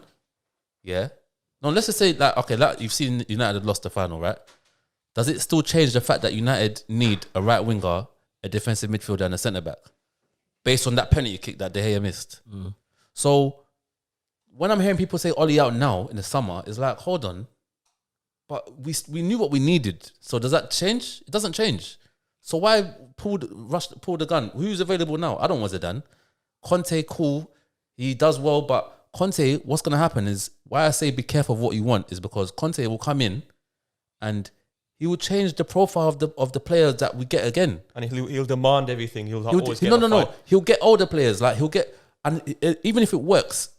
yeah? No, let's just say, like, okay, like you've seen United had lost the final, right? Does it still change the fact that United need a right winger, a defensive midfielder, and a centre-back? Based on that penalty kick that De Gea missed. So, when I'm hearing people say Ollie out now in the summer, it's like, hold on. But we knew what we needed. So does that change? It doesn't change. So why pull the gun? Who's available now? I don't want Zidane. Conte, cool. He does well, but Conte, what's going to happen is, why I say be careful of what you want is because Conte will come in and he will change the profile of the players that we get again. And he'll demand everything. He'll always get no. He'll get older players. Like and even if it works,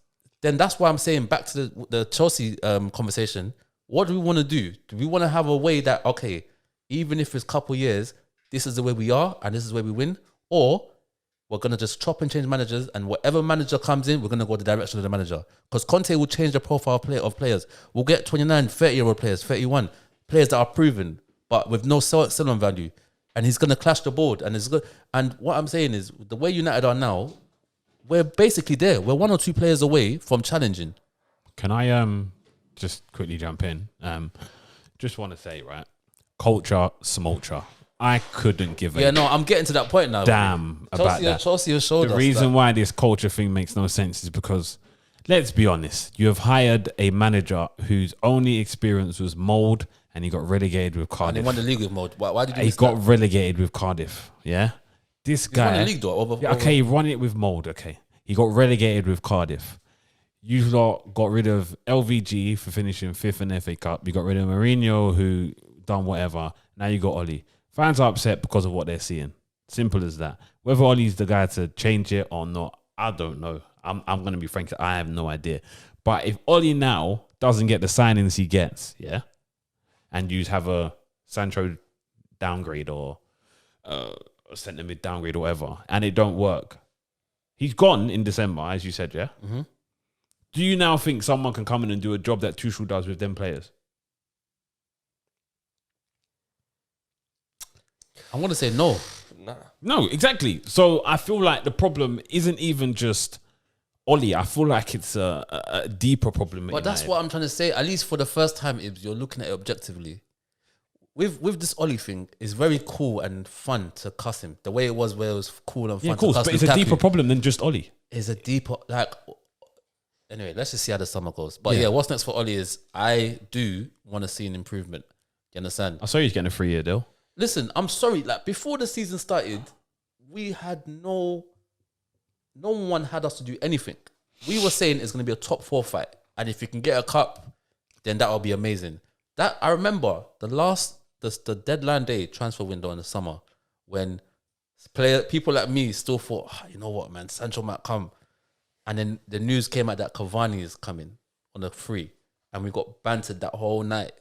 then that's why I'm saying back to the Chelsea conversation. What do we want to do? Do we want to have a way that, okay, even if it's a couple years, this is the way we are and this is the way we win? Or we're going to just chop and change managers, and whatever manager comes in, we're going to go the direction of the manager. Because Conte will change the profile of players. We'll get 29, 30-year-old players, 31, players that are proven, but with no sell-on value. And he's going to clash the board. And what I'm saying is, the way United are now, we're basically there. We're one or two players away from challenging. Can I just quickly jump in? Just want to say, right, culture, smolcher. I couldn't give a I'm getting to that point now. Damn about that. Chelsea has showed the us reason that. why this culture thing makes no sense is because, let's be honest, you have hired a manager whose only experience was mould, and he got relegated with Cardiff. And he won the league with mould. Why did he got relegated with Cardiff? Yeah, this guy. He won the league though. Okay, he won it with mould. Okay, he got relegated with Cardiff. You lot got rid of LVG for finishing fifth in the FA Cup. You got rid of Mourinho, who done whatever. Now you got Ollie. Fans are upset because of what they're seeing. Simple as that. Whether Ollie's the guy to change it or not, I don't know. I'm going to be frank. I have no idea. But if Ollie now doesn't get the signings he gets, yeah, and you have a Sancho downgrade or a centre mid downgrade or whatever, and it don't work, he's gone in December, as you said, yeah? Mm-hmm. Do you now think someone can come in and do a job that Tuchel does with them players? I'm going to say no. Nah. No, exactly. So I feel like the problem isn't even just Ollie. I feel like it's a deeper problem. But that's what I'm trying to say. At least for the first time, Ibs, you're looking at it objectively. With this Ollie thing, it's very cool and fun to cuss him. The way it was where it was cool and fun to cuss but it's a deeper problem than just Ollie. It's a deeper, like... Anyway, let's just see how the summer goes. But yeah, what's next for Ollie is I do want to see an improvement. You understand? I saw he's getting a 3-year deal. Listen, I'm sorry. Like, before the season started, we had no one had us to do anything. We were saying it's going to be a top 4 fight. And if you can get a cup, then that will be amazing. That I remember the deadline day transfer window in the summer when people like me still thought, you know what, man, Sancho might come. And then the news came out that Cavani is coming on a free. And we got bantered that whole night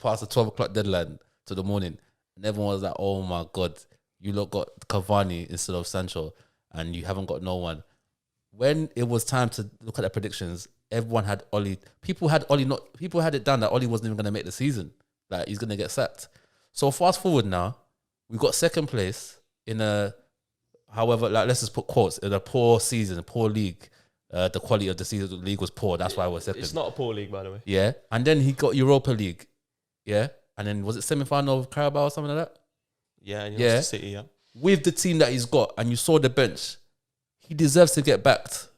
past the 12 o'clock deadline to the morning. And everyone was like, oh my God, you lot got Cavani instead of Sancho and you haven't got no one. When it was time to look at the predictions, everyone had Ollie. People had it down that Ollie wasn't even going to make the season. Like, he's going to get sacked. So fast forward now, we got second place in a... However, like, let's just put quotes, in a poor season, a poor league. The quality of the season, the league was poor. That's why we're second. It's not a poor league, by the way. Yeah. And then he got Europa League. Yeah. And then was it semi-final of Carabao or something like that? Yeah, and he lost to City, yeah. With the team that he's got, and you saw the bench, he deserves to get backed.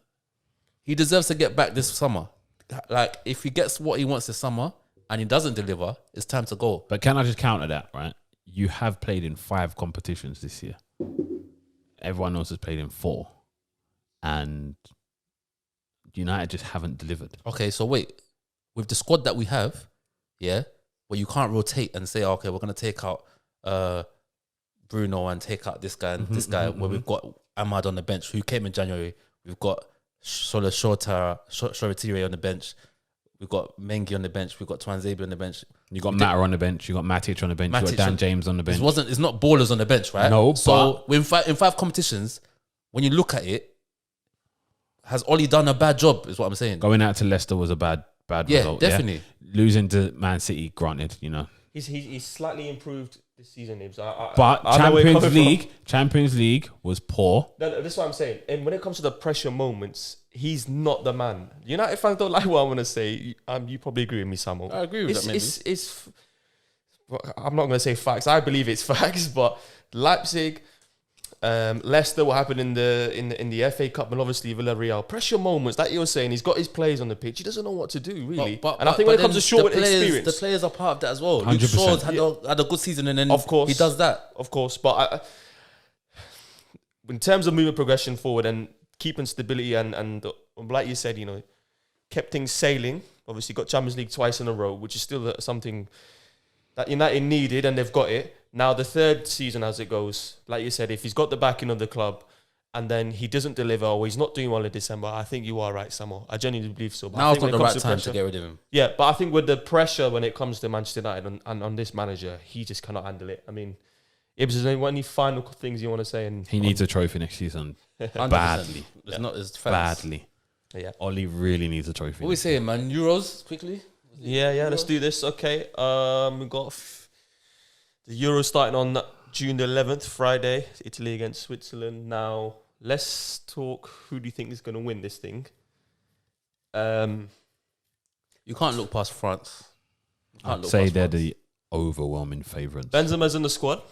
He deserves to get back this summer. Like, if he gets what he wants this summer and he doesn't deliver, it's time to go. But can I just counter that, right? You have played in 5 competitions this year. Everyone else has played in 4. And United just haven't delivered. Okay, so wait, with the squad that we have, yeah, where you can't rotate and say, okay, we're gonna take out Bruno and take out this guy and this guy, where we've got Ahmad on the bench who came in January. We've got Shoretire on the bench. We've got Mengi on the bench. We've got Twanzebe on the bench. You got Mata on the bench. You got Matic on the bench. You got Dan James on the bench. It's not ballers on the bench, right? No, so in five competitions, when you look at it, has Oli done a bad job? Is what I'm saying. Going out to Leicester was a bad result. Definitely. Yeah? Losing to Man City, granted, He's slightly improved this season, Ibs. But Champions League was poor. No, this is what I'm saying. And when it comes to the pressure moments, he's not the man. United fans don't like what I'm going to say. You probably agree with me, Samuel. I agree with that, maybe. I'm not going to say facts. I believe it's facts, but Leipzig, Leicester, what happened in the FA Cup, and obviously Villarreal. Pressure moments, like you were saying, he's got his players on the pitch. He doesn't know what to do, really. And I think when it comes to short experience, the players are part of that as well. 100%. Luke Shaw's had a good season, and then of course he does that. Of course, but in terms of moving progression forward and keeping stability and like you said, kept things sailing. Obviously, got Champions League twice in a row, which is still something that United needed, and they've got it. Now, the third season as it goes, like you said, if he's got the backing of the club and then he doesn't deliver or he's not doing well in December, I think you are right, Samuel. I genuinely believe so. But Now it's not not the right time to get rid of him. Yeah, but I think with the pressure when it comes to Manchester United and on this manager, he just cannot handle it. I mean, Ibs, is there any final things you want to say? He needs a trophy next season. 100%. Badly. It's facts. Badly. Yeah. Oli really needs a trophy. What are we saying, man? Euros, quickly? Yeah, let's do this. Okay. We've got the Euro starting on June the 11th, Friday. Italy against Switzerland. Now, let's talk. Who do you think is going to win this thing? You can't look past France. I'd say they're the overwhelming favourites. Benzema's in the squad.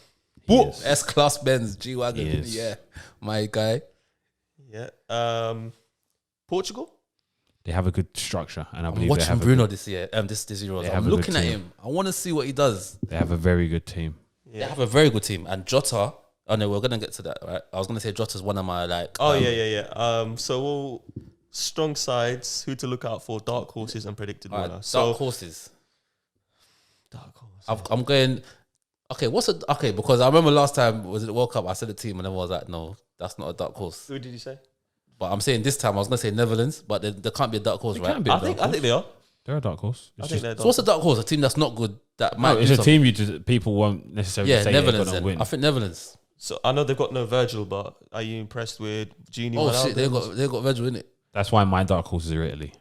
S-Class Benz, G-Wagon. Yeah, my guy. Yeah. Portugal? They have a good structure, and I I'm believe watching Bruno this year. This Euros. I'm looking at him. I want to see what he does. They have a very good team. Yeah. They have a very good team. And Jota. Oh no, we're gonna get to that, right? I was gonna say Jota's one of my yeah. So strong sides, who to look out for, dark horses, and predicted winner. Dark horses. I'm going. Okay, because I remember last time was it the World Cup? I said the team, and everyone was like, "No, that's not a dark horse." Who did you say? But I'm saying this time I was gonna say Netherlands, but there can't be a dark horse, right? I think they are. They're a dark horse. So what's a dark horse? A team that's not good that might. It's a team people won't necessarily say Netherlands. They're gonna win. I think Netherlands. So I know they've got no Virgil, but are you impressed with Genie? Oh shit, they got Virgil in it. That's why my dark horses are Italy.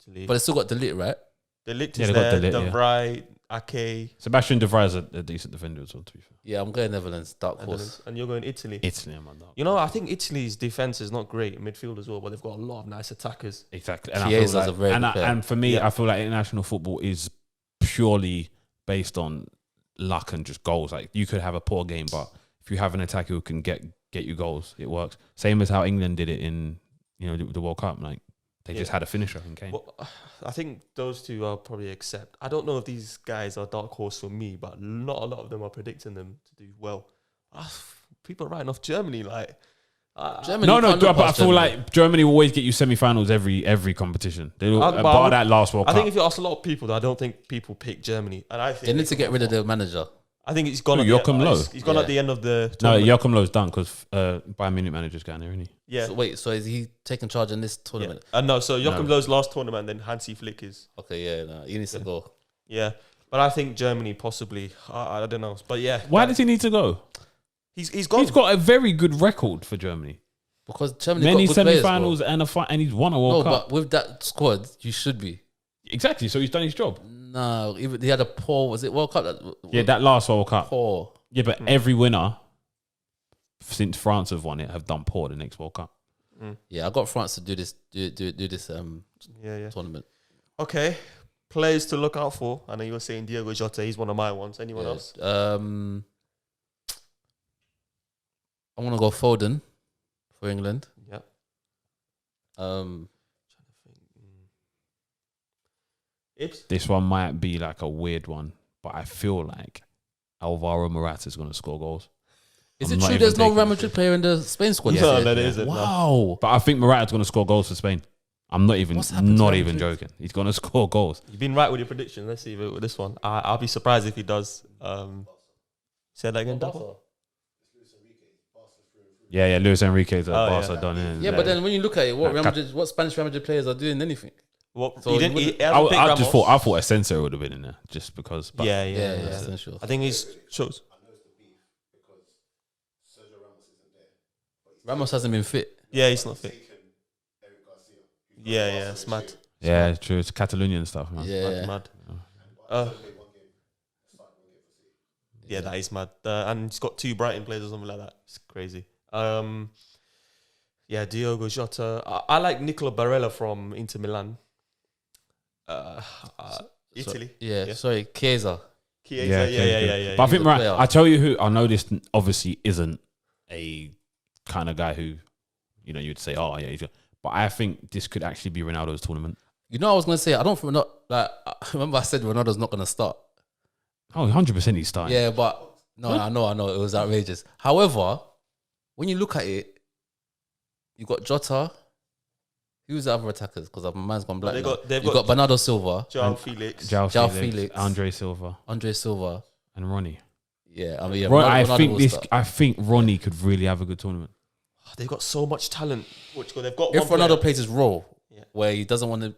But they still got Delete, right? Delete is there. De Vrij, Ake. Sebastian De Vrij is a decent defender as well, to be fair. Yeah, I'm going Netherlands, dark horse. And you're going Italy. Italy, I'm on dark. I think Italy's defense is not great in midfield as well, but they've got a lot of nice attackers. Exactly. Chiesa's a very good player. And for me, I feel like international football is purely based on luck and just goals. Like you could have a poor game, but if you have an attacker who can get you goals, it works. Same as how England did it in the World Cup. Like they just had a finisher in Kane. Well, I think those two I'll probably accept. I don't know if these guys are dark horse for me, but not a lot of them are predicting them to do well. People are writing off Germany like. Germany, but I feel like Germany will always get you semi-finals every competition. They bar that last World Cup. I think if you ask a lot of people, I don't think people pick Germany, and I think they need to get rid of their manager. I think he's gone. Joachim Löw. He's gone at the end of the tournament. No, Joachim Löw's done because Bayern Munich manager's going there, isn't he? Yeah. So is he taking charge in this tournament? Yeah. No, so Joachim Löw's last tournament, then Hansi Flick is. Okay, he needs to go. Yeah, but I think Germany possibly. I don't know, but yeah. Why does he need to go? He's gone. He's got a very good record for Germany. Because Germany many got good semi-finals players, and he's won a World Cup. But with that squad, you should be. Exactly. So he's done his job. No, even he had a poor. Was it World Cup? That last World Cup. Poor. Yeah, but every winner since France have won it have done poor the next World Cup. Yeah, I got France to do this. Do this. Tournament. Okay, players to look out for. I know you were saying Diogo Jota. He's one of my ones. Anyone else? I want to go Foden for England. Yeah. Trying to think. This one might be like a weird one, but I feel like Alvaro Morata is going to score goals. Is it true there's no Real Madrid player in the Spain squad? No, that isn't. Wow. But I think Morata's going to score goals for Spain. I'm not even What's happened to Real Madrid? joking. He's gonna score goals. You've been right with your prediction. Let's see with this one. I'll be surprised if he does. Say that again, Dapper? Yeah. Luis Enrique's at Barca yeah. done. Yeah, but then when you look at it, what Spanish Real Madrid players are doing anything? Well, So he didn't. you He hasn't picked I Ramos. thought Asensio would have been in there just because. But Yeah, Essential. I think he's shows. Ramos hasn't been fit. Yeah, he's not fit. Yeah, it's mad. Yeah, true. It's Catalonian stuff, man. Yeah. Mad. Yeah, that is mad. And he's got 2 Brighton players or something like that. It's crazy. Yeah, Diogo Jota. I like Nicola Barella from Inter Milan. Italy. Sorry, Chiesa. Chiesa. Yeah. But I think, He's a right, player. I tell you who, I know this obviously isn't a kind of guy who, you'd say, oh, yeah, but I think this could actually be Ronaldo's tournament. You know, I was going to say, I don't think I remember I said Ronaldo's not going to start. Oh, 100% he's starting. Yeah, but no, I know, it was outrageous. However, when you look at it, you got Jota. Who's the other attackers? Because my mind's gone blank. They've got Bernardo Silva, João Felix. João Felix, Felix, Andre Silva, and Ronnie. Yeah, I mean, Ronaldo, I think Ronnie could really have a good tournament. They've got so much talent. Portugal. They've got if one Ronaldo player. plays his role, where he doesn't want to,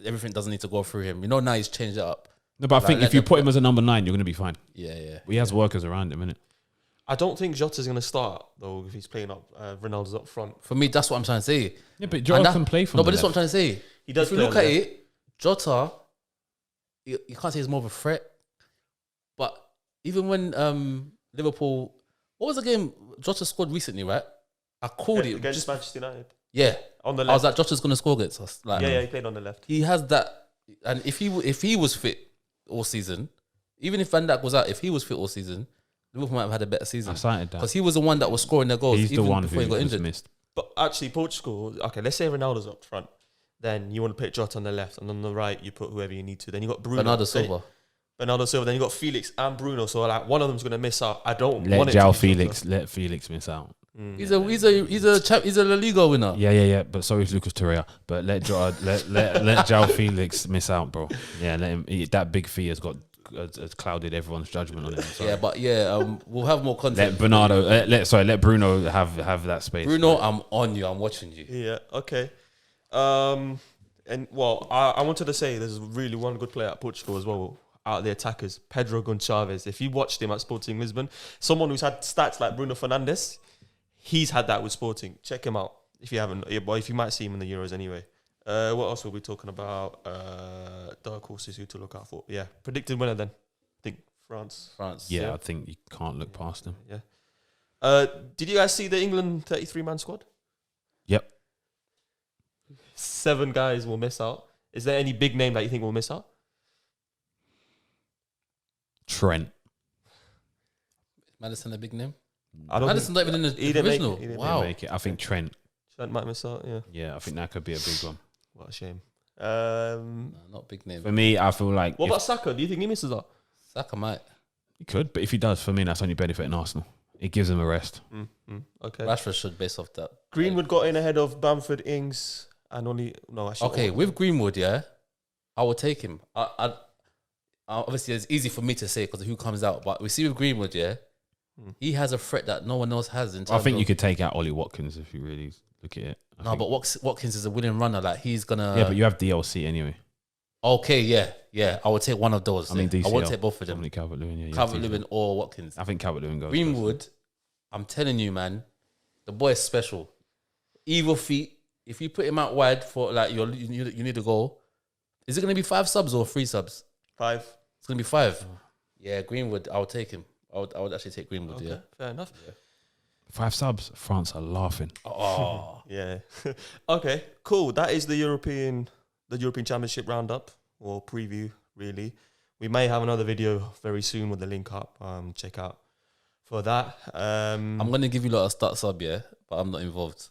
everything doesn't need to go through him. Now he's changed it up. No, but I think if you put him as a number 9, you're going to be fine. Yeah. He has workers around him, innit? I don't think Jota's going to start though if he's playing up. Ronaldo's up front. For me, that's what I'm trying to say. Yeah, but Jota can play from No, the but this is what I'm left. trying to say. He does. If you look at it, Jota, you can't say he's more of a threat. But even when Liverpool, what was the game Jota scored recently, right? I called it against Manchester United. Yeah, On the I was left. like, Jota's gonna score against us. Like, Yeah, he played on the left. he has that. And if he was fit all season, even if Van Dijk was out, if he was fit all season, Liverpool might have had a better season. I cited that. Because he was the one that was scoring their goals. He's the even one before who he got was injured. missed. But actually, Portugal. Okay, let's say Ronaldo's up front. Then you want to put Jota on the left, and on the right you put whoever you need to. Then you got Bruno. Bernardo Silva. Then you got Felix and Bruno. So like one of them's gonna miss out. I don't Let want it to João be Felix. Let Felix miss out. He's a La Liga winner. Yeah. But so is Lucas Torreira. But let João Felix miss out, bro. Yeah, let him. That big fee has clouded everyone's judgment on him. We'll have more content. Let Bernardo. Let Bruno have that space. Bruno, I'm on you. I'm watching you. Yeah. Okay. And well, I wanted to say there's really one good player at Portugal as well. Out of the attackers, Pedro Gonçalves. If you watched him at Sporting Lisbon, someone who's had stats like Bruno Fernandes, he's had that with Sporting. Check him out if you haven't. Yeah, but if you might see him in the Euros anyway. What else were we talking about? Dark horses who to look out for. Yeah, predicted winner then. I think France. Yeah, I think you can't look past them. Yeah. Did you guys see the England 33-man squad? Yep. 7 guys will miss out. Is there any big name that you think will miss out? Trent. Maddison a big name? Madison's not even in the original. Wow. Make it. I think Trent. Trent might miss out, yeah. Yeah, I think that could be a big one. What a shame. No, not big name. For me, I feel like What about Saka? Do you think he misses out? Saka might. he could, but if he does, for me, that's only benefiting Arsenal. It gives him a rest. Okay. Rashford should base off that. Greenwood got in ahead of Bamford, Ings, and only actually. Okay, with Greenwood, yeah, I will take him. I obviously it's easy for me to say because of who comes out, but we see with Greenwood, yeah, he has a threat that no one else has. In terms I think of, you could take out Ollie Watkins if you really look at it. But Watkins is a winning runner. Like he's gonna. Yeah, but you have DLC anyway. Okay, yeah. I would take one of those. I mean, DCL. I won't take both of them. Dominic Calvert-Lewin, yeah. Calvert-Lewin or Watkins. I think Calvert-Lewin goes. Greenwood, I'm telling you, man, the boy is special. Evil feet. If you put him out wide for like you need a goal, is it going to be 5 subs or 3 subs? 5. It's going to be 5. Yeah, Greenwood. I'll take him. I would actually take Greenwood. Okay, Yeah, fair enough. 5 subs. France are laughing. Oh, Yeah. Okay, cool. That is the European Championship roundup or preview. Really, we may have another video very soon with the link up. Check out for that. I'm going to give you a start sub, yeah, but I'm not involved.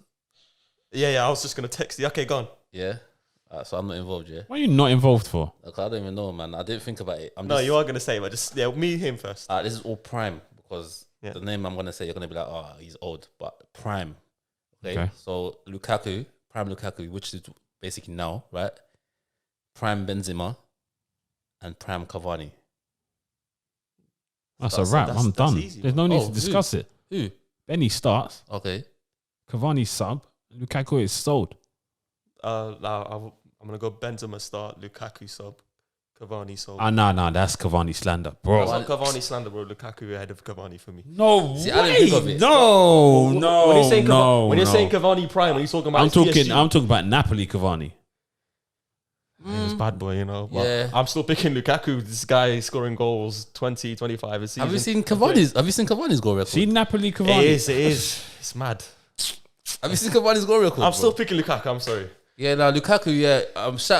Yeah. I was just gonna text you. Okay, go on. Yeah, so I'm not involved. Yeah, What are you not involved for? like, I don't even know, man. I didn't think about it. You are gonna say, but just him first. This is all prime because the name I'm going to say, you're going to be like, he's old, but prime. Okay. Okay. So prime Lukaku, which is basically now, right? Prime Benzema and Prime Cavani. That's a wrap. I'm done. Easy, There's no need to discuss it. Who? Benny starts. Okay. Cavani sub. Lukaku is sold. Now I'm gonna go Benzema start, Lukaku sub, Cavani sub. No, that's Cavani slander, bro. That's not Cavani slander, bro. Lukaku ahead of Cavani for me. No See, I didn't think of it. No, When you're saying when you're no. saying Cavani prime, are you talking about? I'm PSG? talking about Napoli Cavani. He was bad boy, you know. But Yeah. I'm still picking Lukaku. This guy scoring goals 20, 25 a season. Have you seen Cavani's goal record? See Napoli Cavani. It is. It's mad. Have you seen Cavani's goal record? I'm still picking Lukaku. I'm sorry. Yeah, now Lukaku, yeah.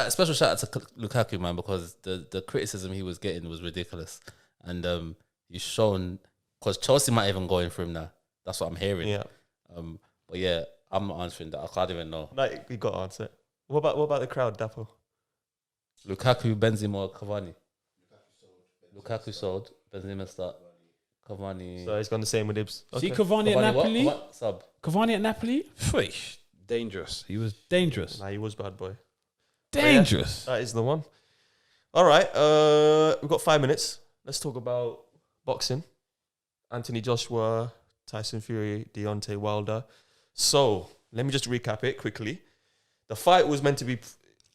Special shout out to Lukaku, man, because the criticism he was getting was ridiculous, and he's shown because Chelsea might even go in for him now. That's what I'm hearing. Yeah. But yeah, I'm not answering that. I can't even know. No, you got to answer it. What about the crowd, Dapo? Lukaku, Benzema, Cavani. Lukaku sold. Benzema start. Cavani. So he's gone the same with Ibs. See Cavani at Napoli. What? Sub. Cavani at Napoli. Pheesh. Dangerous. He was dangerous. Nah, he was bad boy. Dangerous. That is the one. All right. We've got 5 minutes. Let's talk about boxing. Anthony Joshua, Tyson Fury, Deontay Wilder. So let me just recap it quickly. The fight was meant to be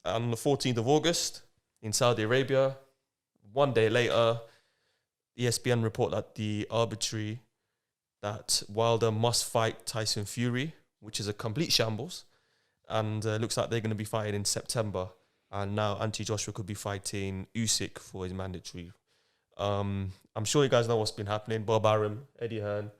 on the 14th of August in Saudi Arabia. 1 day later, ESPN report that the arbitrary that Wilder must fight Tyson Fury, which is a complete shambles. And looks like they're going to be fighting in September. And now Anthony Joshua could be fighting Usyk for his mandatory. I'm sure you guys know what's been happening. Bob Arum, Eddie Hearn.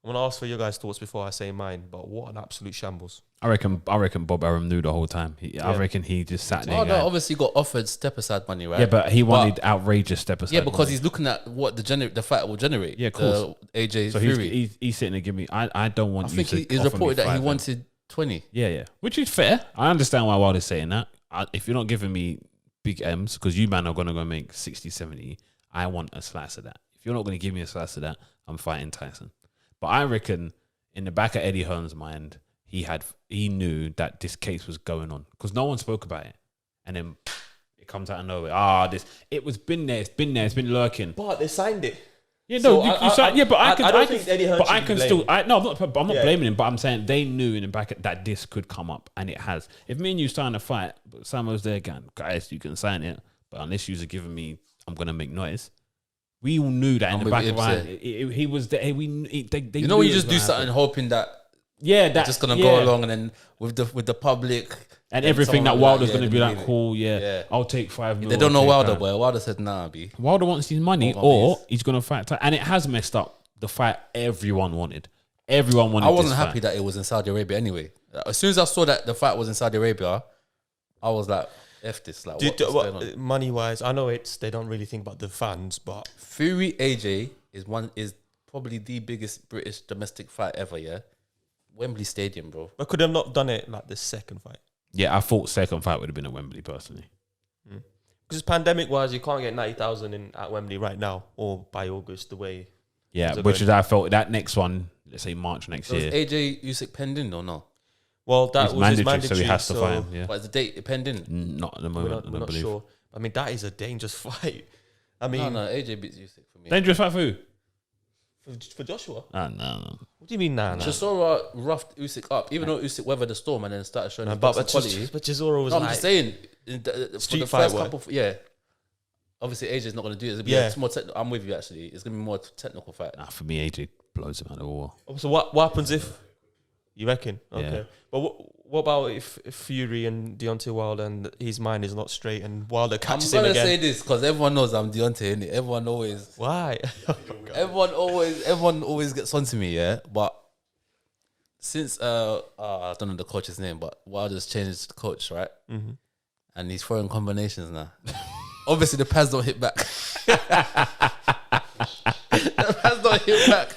I'm going to ask for your guys' thoughts before I say mine. But what an absolute shambles. I reckon Bob Arum knew the whole time. I reckon he just sat there. Oh, no, obviously got offered step aside money, right? Yeah, but he wanted outrageous step aside. Yeah, because money. he's looking at what the fight will generate. Yeah, of course. AJ So Fury. he's sitting there giving me. I don't want. I think you to it's offer me reported that he 5 wanted 20. Yeah, which is fair. I understand why Wilder's saying that. If you're not giving me big M's, because you man are gonna go make 60, 70, I want a slice of that. If you're not gonna give me a slice of that, I'm fighting Tyson. But I reckon in the back of Eddie Hearn's mind, he knew that this case was going on because no one spoke about it, and then it comes out of nowhere. It's been been lurking. But they signed it. Yeah, no, So you signed. Yeah, but I don't think Eddie Hearn but should I be can blamed. still. I'm not blaming him, but I'm saying they knew in the back that this could come up, and it has. If me and you sign a fight, but Samuel's there again, guys, you can sign it, but unless you're giving me, I'm gonna make noise. We all knew that in the back of our mind. He was there. They You know when you just do something hoping that that's just gonna go along, and then with the public and everything someone that like Wilder's that, gonna be then like, leave it. cool, Yeah. I'll take 5 mil. They don't know I'll take Wilder, that. boy. Wilder said, "Nah, B." Wilder wants his money, Hold on, or please. he's gonna fight. And it has messed up the fight everyone wanted. Everyone wanted. I wasn't this happy fight. that it was in Saudi Arabia anyway. As soon as I saw that the fight was in Saudi Arabia, I was like, "F this!" Like, what's going on? Money wise, I know they don't really think about the fans, but Fury AJ is probably the biggest British domestic fight ever. Yeah, Wembley Stadium, bro. But could have not done it like the second fight. Yeah, I thought second fight would have been at Wembley personally. Because pandemic wise, you can't get 90,000 in at Wembley right now or by August the way. Yeah, things are which going. is I felt that next one, let's say March next So is year, AJ Usyk pending or no? Well, that it's was his mandatory, mandatory, so he has to fight him. Yeah, But is the date pending? not at the We're moment. not, I we're don't not believe. sure. I mean, that is a dangerous fight. I mean, No, AJ beats Usyk for me. Dangerous fight for who? for Joshua. No. What do you mean, nah? Chisora roughed Usyk up, even though Usyk weathered the storm and then started showing his But boxing quality. Chisora was No, I'm like, just saying, for Street the fight first work. couple, yeah. Obviously, AJ's not going to do it. It's gonna be Yeah. it's more I'm with you, actually. It's going to be more technical fight. Nah, for me, AJ blows him out of the wall. So what happens if you reckon? Okay, Yeah. but what about if Fury and Deontay Wilder and his mind is not straight and Wilder I'm catches him going to again? say this because everyone knows I'm Deontay, innit? Everyone always gets on to me, yeah? But since, I don't know the coach's name, but Wilder's changed the coach, right? Mm-hmm. And he's throwing combinations now. Obviously, the pads don't hit back. The pads don't hit back.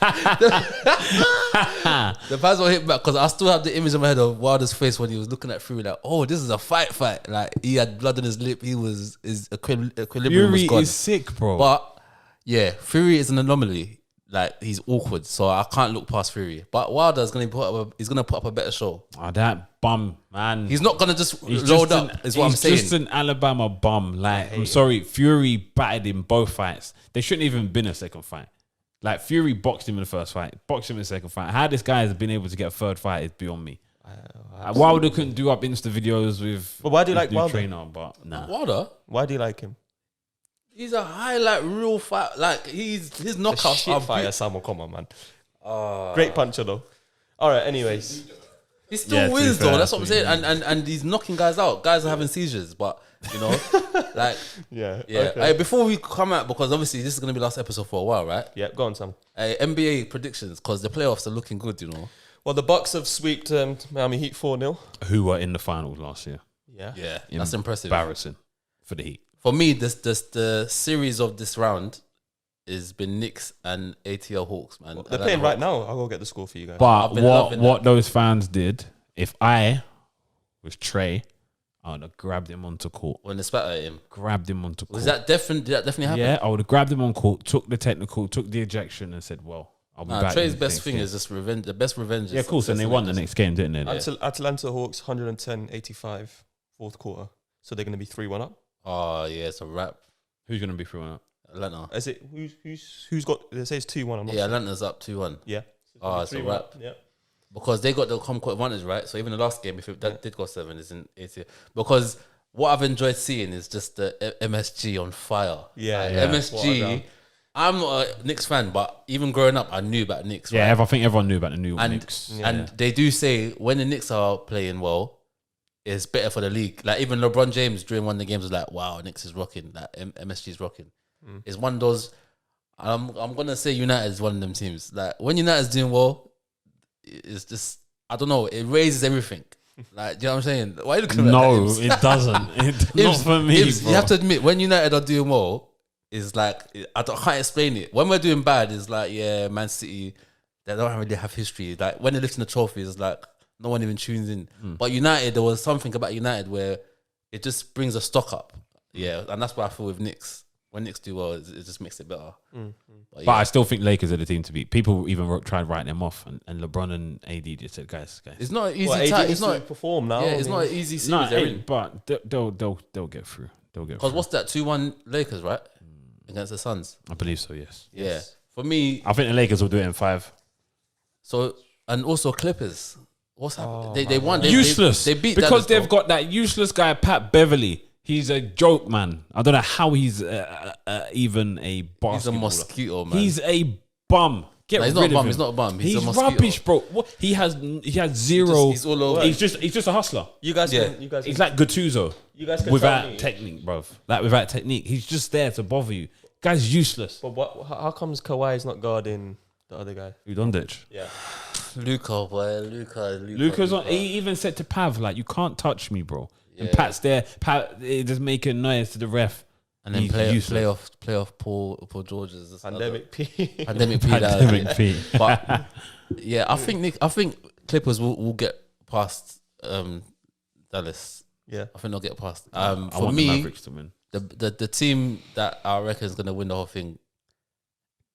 The pads don't hit back because I still have the image in my head of Wilder's face when he was looking at Fury like, oh, this is a fight. Like, he had blood on his lip. His equilibrium was Fury gone. is sick, bro. But, yeah, Fury is an anomaly. like he's awkward, so I can't look past Fury. But Wilder's gonna he's gonna put up a better show. Oh, that bum, man. He's not gonna just load up. Is what I'm saying. He's just an Alabama bum. Like, I'm sorry, Fury battered him both fights. They shouldn't even been a second fight. Like, Fury boxed him in the first fight, boxed him in the second fight. How this guy has been able to get a third fight is beyond me. Wilder couldn't do up Insta videos with. But why do you like new Wilder? trainer, but nah. Wilder. Why do you like him? He's a highlight real fight. Like his knockouts Shit are fighter, Samuel. Come on, man. Great puncher though. All right. Anyways, he still to wins be fair, though. That's what I'm saying. And he's knocking guys out. Guys are having seizures, but you know, like yeah. yeah. Okay. Hey, before we come out, because obviously this is gonna be last episode for a while, right? Yeah. Go on, Sam. NBA predictions, because the playoffs are looking good. You know. Well, the Bucks have sweeped Miami Heat 4-0. Who were in the finals last year? Yeah. Yeah, that's impressive. Embarrassing for the Heat. For me, the series of this round has been Knicks and ATL Hawks, man. They're playing right now. I'll go get the score for you guys. But I've been loving what those fans did, if I was Trey, I would have grabbed him onto court. When they spat at him, Grabbed him onto court. did that definitely happen? Yeah, I would have grabbed him on court, took the technical, took the ejection, and said, "Well, I'll be back." Trey's in the best next thing game. is just revenge. The best revenge. Yeah, of course, and they won the next game, didn't they? Atlanta Hawks 110-85 fourth quarter. So they're going to be 3-1 up. Oh yeah, it's a wrap. Who's gonna be through up? Atlanta. Is it who's got? They say it's 2-1. I'm not Yeah, sure. Atlanta's up 2-1. Yeah. Oh, it's a 3-1 wrap. up. Yeah. Because they got the home court advantage, right? So even the last game, if that did go 7, it's in 8. Because what I've enjoyed seeing is just the MSG on fire. Yeah, Like, yeah. MSG. I'm not a Knicks fan, but even growing up, I knew about Knicks. Yeah, right? I think everyone knew about the new and Knicks. and they do say when the Knicks are playing well, it's better for the league. Like even LeBron James during one of the games was like, "Wow, Knicks is rocking. That MSG is rocking." It's one of those. I'm gonna say United is one of them teams. Like when United's doing well, it's just I don't know. It raises everything. Like do you know what I'm saying? Why are you looking at No, that? it doesn't. Not for me, bro. You have to admit when United are doing well, it's like I can't explain it. When we're doing bad, it's like yeah, Man City. They don't really have history. Like when they're lifting the trophy, it's like no one even tunes in. But United, there was something about United where it just brings a stock up. Yeah, and that's what I feel with Knicks. When Knicks do well, it just makes it better. But But I still think Lakers are the team to beat. People even tried writing them off, and LeBron and AD just said, "Guys, it's not an easy Well, AD time. needs It's to not. perform now. Yeah, I it's mean, not an easy series no, they're in. but they'll get through. They'll get Because through. what's that? 2-1 Lakers, right? Against the Suns. I believe so. Yes. Yeah. For me, I think the Lakers will do it in 5. so and also Clippers. What's happening? They won. Useless. They beat because Dallas, they've though. got that useless guy Pat Beverly. He's a joke, man. I don't know how he's even a basketballer. He's a mosquito, man. He's a bum. Get No, he's rid not a of bum. him. He's not a bum. He's a He's mosquito. rubbish, bro. What? He has zero. He's all over. He's just a hustler. You guys, Yeah. can, you guys, He's can, like Gattuso you guys can tell without me. technique, bro. Like without technique, he's just there to bother you. Guy's useless. But how comes Kawhi is not guarding the other guy? Udondich. Yeah. Luka, boy. Luka. Luka's on. He even said to Pav, like, "You can't touch me, bro." And Yeah. Pat's there. Pat just making noise to the ref. And then He's useless. playoff Paul George's Pandemic P. pandemic P. Pandemic P. But yeah, I think Clippers will get past Dallas. Yeah. I think they'll get past. I For want the me, Mavericks to win. the team that I reckon is gonna win the whole thing,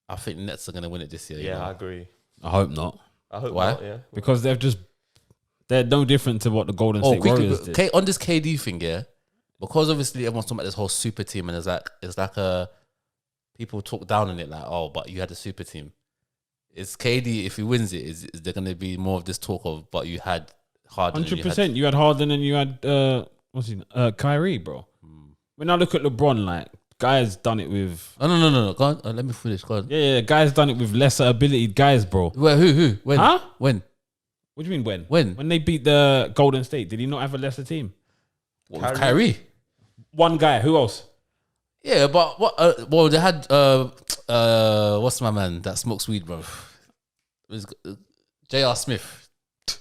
I think Nets are gonna win it this year. you Yeah, know? I agree. I hope not, I hope Why? not. Yeah. because they're no different to what the Golden State Warriors did. On this KD thing, yeah, because obviously everyone's talking about this whole super team, and it's like a people talk down on it, like, oh, but you had a super team. It's KD. If he wins it, is there going to be more of this talk of, but you had Harden? 100%. You had Harden and you had Kyrie, bro. When I look at LeBron, like guys done it with No. Go on. Let me finish. Go on. yeah, guys done it with lesser ability guys, bro. Where? Who? When? Huh? When? What do you mean When? When they beat the Golden State, did he not have a lesser team? What, with Kyrie? One guy. Who else? Yeah, but what? Well, they had what's my man that smokes weed, bro? It was J.R. Smith,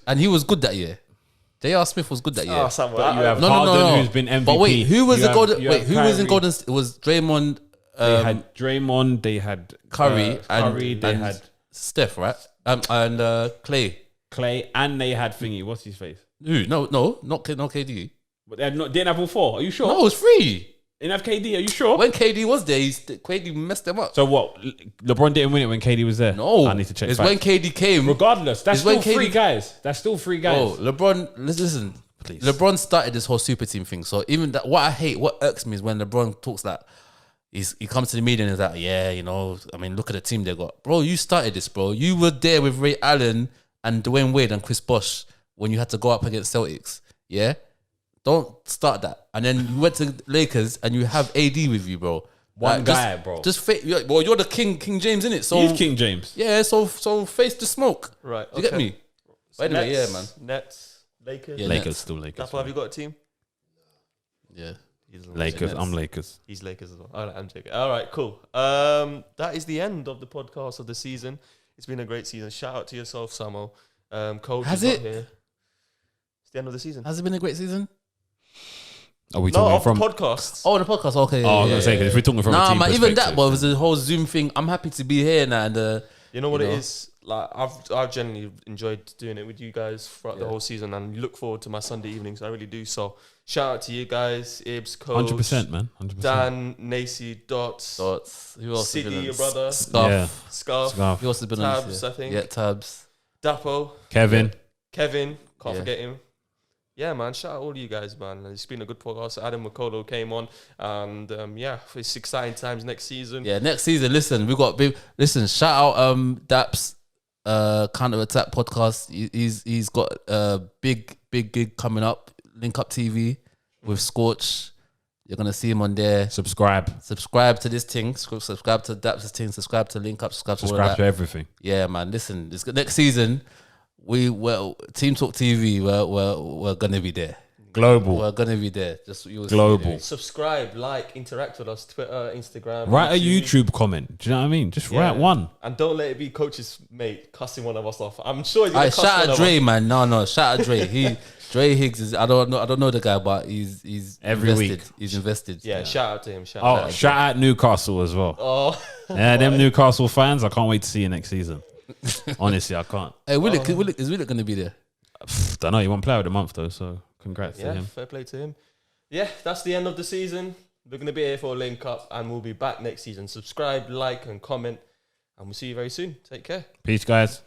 and he was good that year. J.R. Smith was good that year. Oh, somewhere. But you have No. Harden, who's been MVP. But wait, who was You the have- golden? you Wait, have who was in Kyrie. Golden? It was Draymond, They had Draymond. They had Curry, Curry. They and had Steph, right? And Clay. Clay, and they had thingy. What's his face? Who? No, not KD. But they had not, didn't have all 4. Are you sure? No, it was 3. In KD, are you sure? When KD was there, KD messed them up. So what? LeBron didn't win it when KD was there? No. I need to check. It's facts. when KD came. Regardless, that's It's when still three KD guys. That's still three guys. Oh, LeBron, listen. Please. LeBron started this whole super team thing. So even that, what I hate, what irks me is when LeBron talks like, he comes to the media and is like, yeah, you know, I mean, look at the team they got. Bro, you started this, bro. You were there with Ray Allen and Dwayne Wade and Chris Bosh when you had to go up against Celtics. Yeah? Don't start that. And then you went to Lakers and you have AD with you, bro. One Like, guy, bro. Just well, you're the King James, innit? So He's King James. yeah, so face the smoke. Right. You get me? But anyway, Nets, yeah, man. Nets, Lakers. Yeah, Lakers, Nets. still Lakers. That's why have you got a team? Yeah. Lakers. I'm Lakers. He's Lakers as well. All right, I'm joking. All right, cool. That is the end of the podcast of the season. It's been a great season. Shout out to yourself, Samo. Coach Has is it? not here. It's the end of the season. Has it been a great season? Are we No, talking off from? the podcasts. Oh, the podcast. Okay. I was gonna say, 'cause if we're talking from a nah, team man. Even that, perspective, but it was the whole Zoom thing. I'm happy to be here now. And You know what You it know? is? Like I've generally enjoyed doing it with you guys throughout the Yeah. whole season, and look forward to my Sunday evenings. I really do. So shout out to you guys, Ibs, Coach, 100%, man. 100%. Dan, Nacy, Dots, Dots. Who else? has been Sidney, on your this? brother, Scarf. Yeah. Scarf, Scarf. Who else has been on Tabs, this? I think. Yeah, Tabs. Dapo, Kevin. Kevin, can't Yeah. forget him. Yeah, man. Shout out all you guys, man. It's been a good podcast. Adam McCullough came on, and yeah, it's exciting times next season. Yeah, next season. Listen, we got big. Listen, shout out Daps, Counter Attack podcast. He's got a big gig coming up. Link Up TV with Scorch. You're gonna see him on there. Subscribe. Subscribe to this thing. Subscribe to Daps' thing. Subscribe to Link Up. Subscribe to all of Subscribe that. to everything. Yeah, man. Listen, this next season, Team Talk TV. We're gonna be there. Global. We're gonna be there. Just you will see Global. it. Subscribe, like, interact with us. Twitter, Instagram. Write a YouTube comment. Do you know what I mean? Just write one. And don't let it be Coach's mate cussing one of us off. I'm sure he's gonna Alright, cuss shout one out of Dre, us. man. No, shout out Dre. Dre Higgs is. I don't know the guy, but he's Every invested. week. He's invested. Yeah, shout out to him. Shout Oh, out. shout out Newcastle as well. Oh, Yeah, them Newcastle fans. I can't wait to see you next season. Honestly, I can't. Hey, is Willock gonna be there? Don't know. He won Player of the Month though, so congrats to yeah, him. fair play to him. Yeah, that's the end of the season. We're gonna be here for a link up, and we'll be back next season. Subscribe, like, and comment, and we'll see you very soon. Take care. Peace, guys.